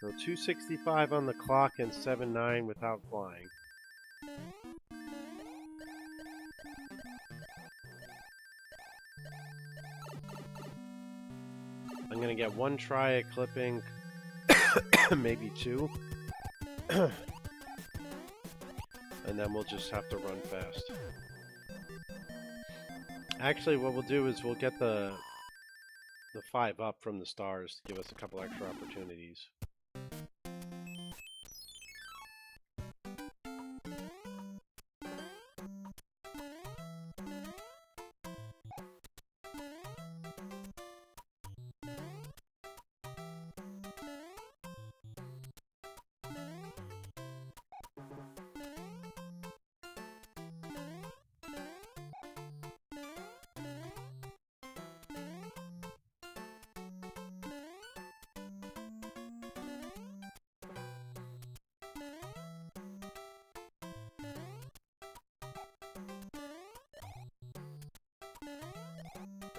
So 265 on the clock and 7.9 without flying. I'm gonna get one try at clipping, maybe two. And then we'll just have to run fast. Actually, what we'll do is we'll get the 5 up from the stars to give us a couple extra opportunities.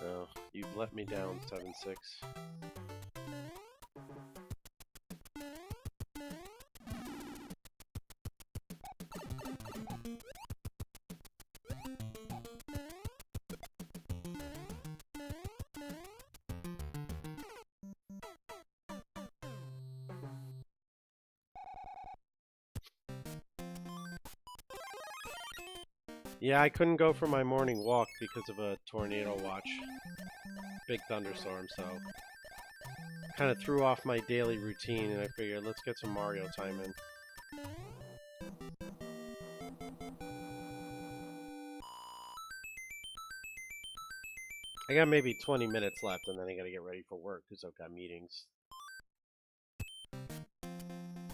Oh, you've let me down, 7-6. Yeah, I couldn't go for my morning walk because of a tornado watch. Big thunderstorm, so kind of threw off my daily routine, and I figured let's get some Mario time in. I got maybe 20 minutes left, and then I gotta get ready for work because I've got meetings.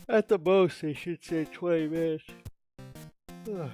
At the most, they should say 20 minutes. Ugh.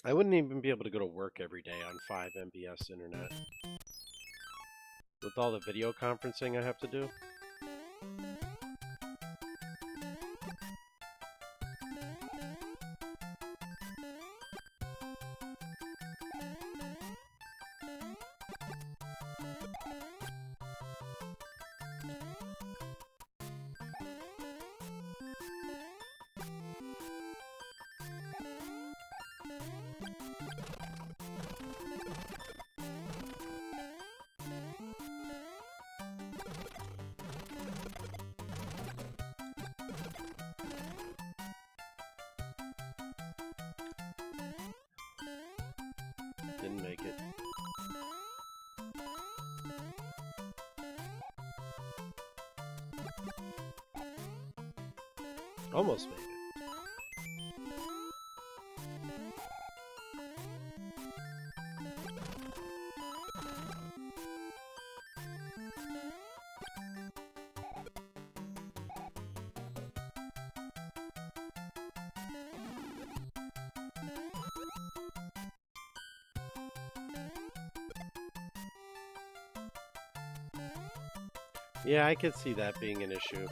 I wouldn't even be able to go to work every day on 5 Mbps internet. With all the video conferencing I have to do. Didn't make it. Almost made it. Yeah, I could see that being an issue.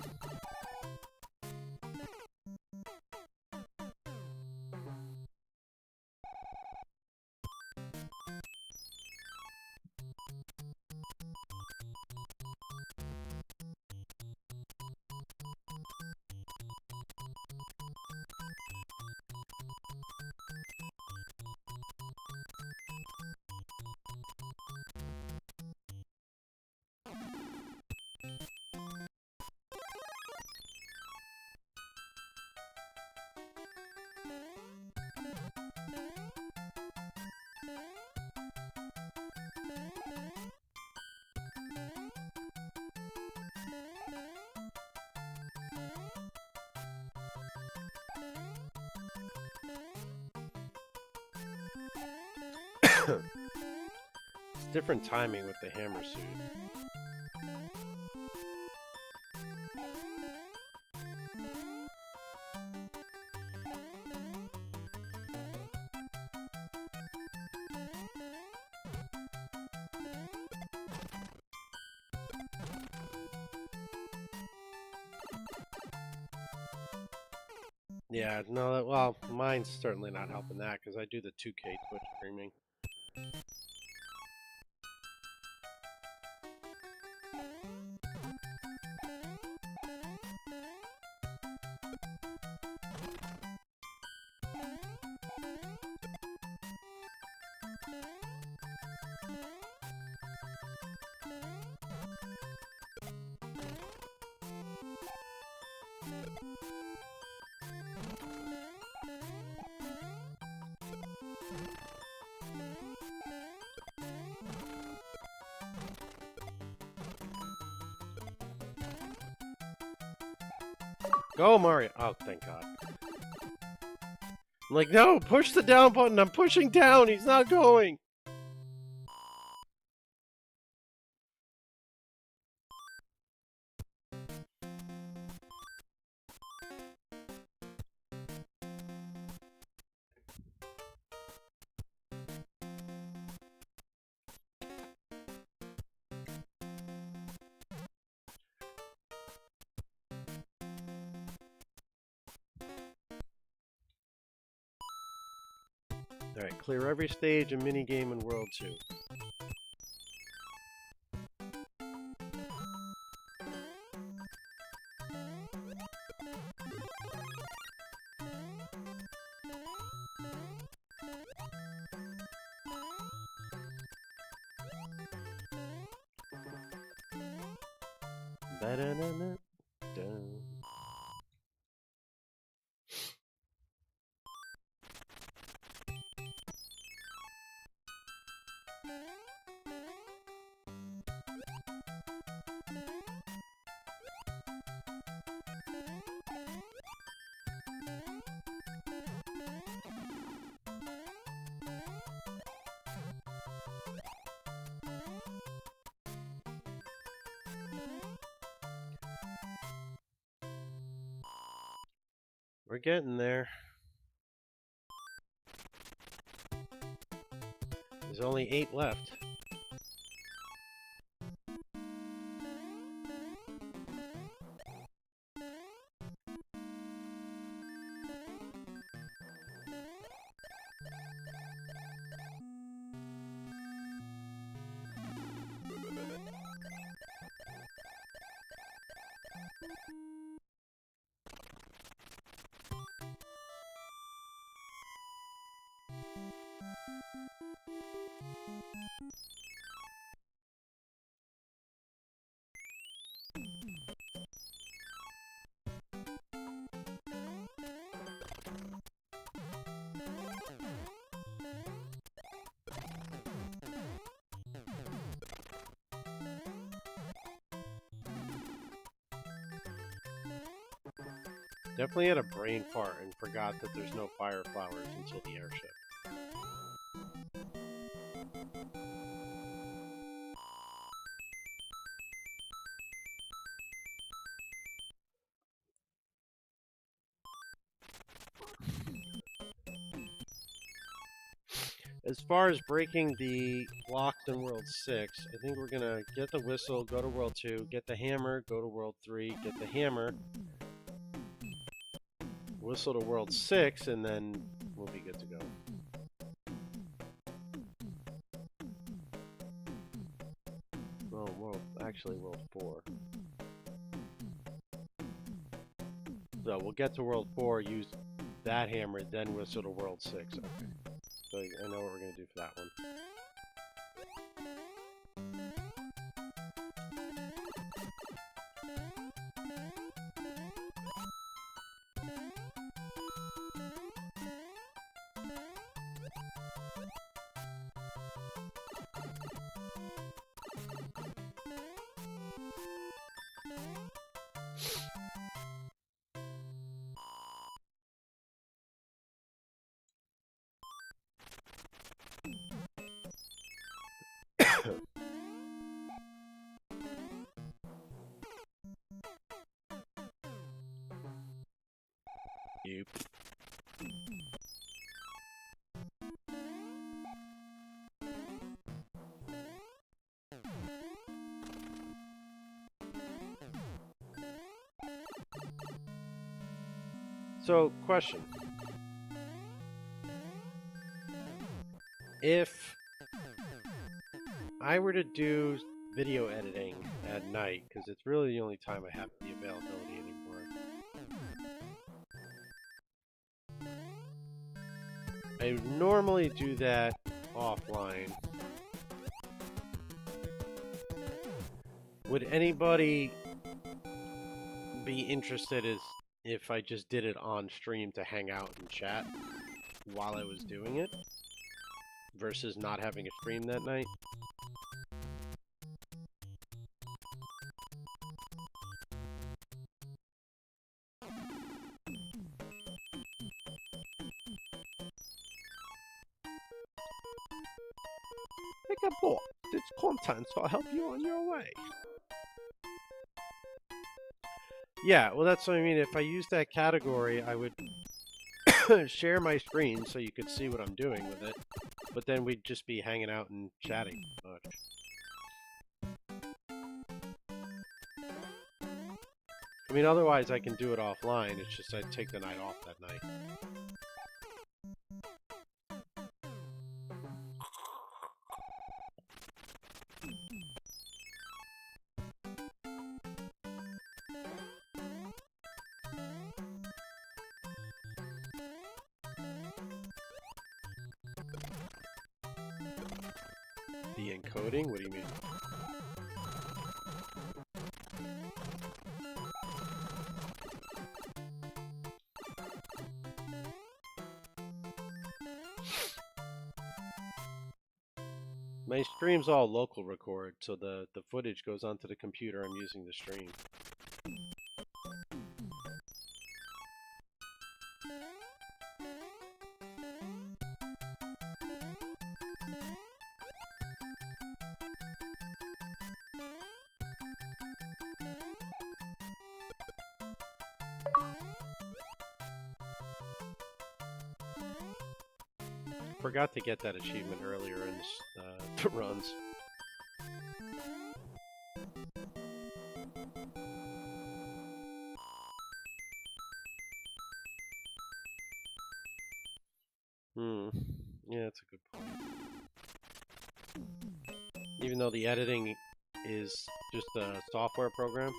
It's different timing with the hammer suit. Yeah, no, well, mine's certainly not helping that because I do the 2K Twitch streaming. Go, Mario! Oh, thank God. I'm like, no, push the down button. I'm pushing down. He's not going. Alright, clear every stage and minigame in World 2. Ba-da-na-na-dun. We're getting there. There's only 8 left. Definitely had a brain fart and forgot that there's no fire flowers until the airship. As far as breaking the blocks in World 6, I think we're gonna get the whistle, go to World 2, get the hammer, go to World 3, get the hammer, whistle to World 6, and then we'll be good to go. Oh, actually World 4. So we'll get to World 4, use that hammer, then whistle to World 6. Okay. So I know what we're going to do for that one. Nope. So, question. If I were to do video editing at night, because it's really the only time I have the availability anymore, I normally do that offline. Would anybody be interested if I just did it on stream to hang out and chat while I was doing it versus not having a stream that night? Make a bot. It's content, so I'll help you on your way. Yeah, well, that's what I mean. If I use that category, I would share my screen so you could see what I'm doing with it, but then we'd just be hanging out and chatting much. I mean, otherwise I can do it offline. It's just I'd take the night off that night. The encoding? What do you mean? My stream's all local record, so the footage goes onto the computer I'm using to stream. Forgot to get that achievement earlier in the runs. Yeah, that's a good point. Even though the editing is just a software program.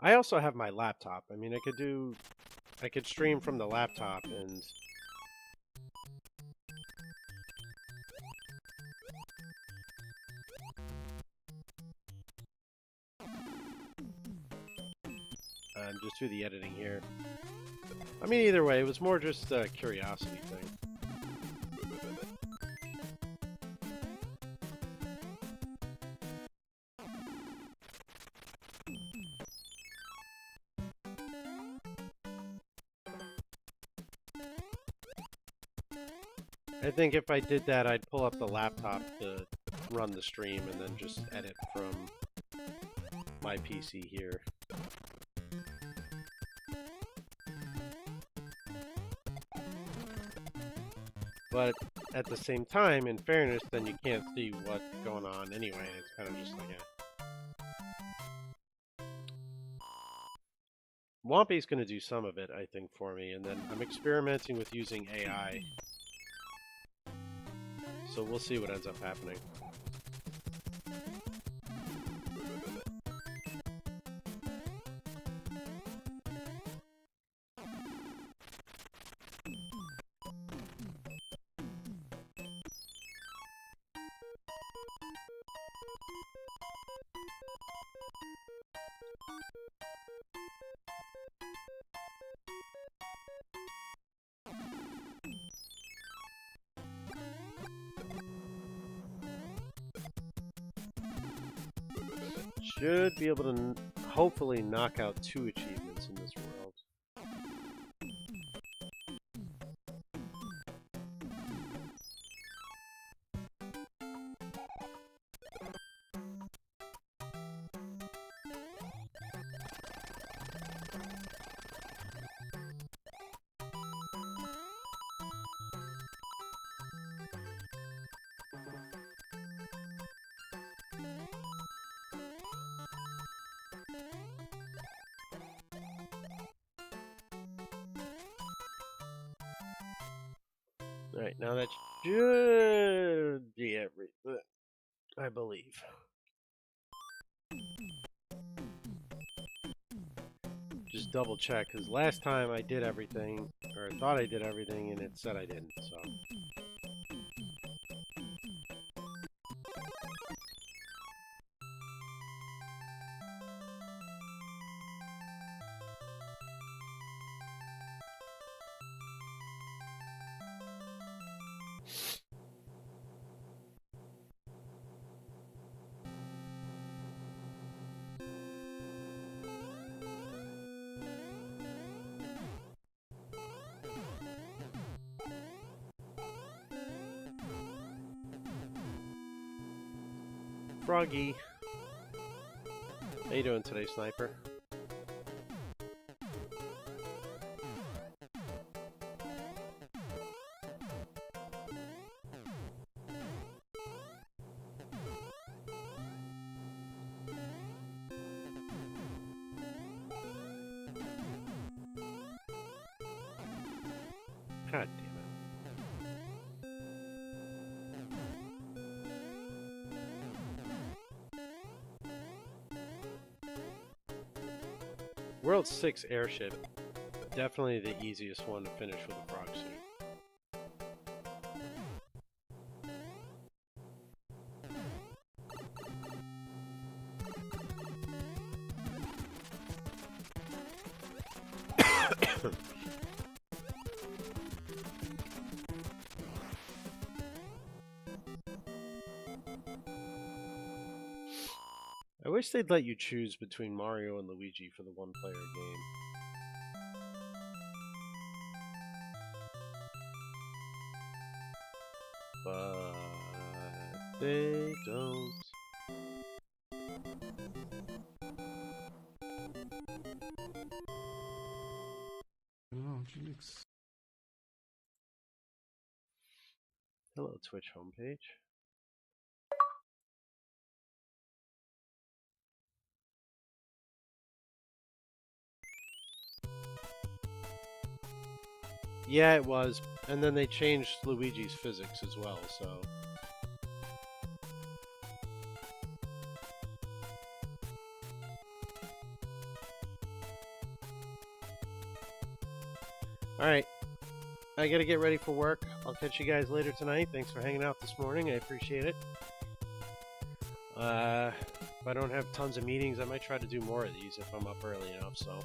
I also have my laptop. I mean, I could stream from the laptop and just do the editing here. I mean, either way, it was more just a curiosity thing. I think if I did that, I'd pull up the laptop to run the stream and then just edit from my PC here. But at the same time, in fairness, then you can't see what's going on anyway. It's kind of just like a... Wompy's going to do some of it, I think, for me, and then I'm experimenting with using AI. So we'll see what ends up happening. should be able to hopefully knock out 2 achievements in this world. Alright, now that should be everything, I believe. Just double check, because last time I did everything, or I thought I did everything, and it said I didn't, so. Froggy. How you doing today, Sniper? God damn it. World 6 airship. Definitely the easiest one to finish with a frog suit. I wish they'd let you choose between Mario and Luigi for the one-player game. But they don't. Oh, Felix. Hello, Twitch homepage. Yeah, it was. And then they changed Luigi's physics as well, so... Alright. I gotta get ready for work. I'll catch you guys later tonight. Thanks for hanging out this morning. I appreciate it. If I don't have tons of meetings, I might try to do more of these if I'm up early enough, so...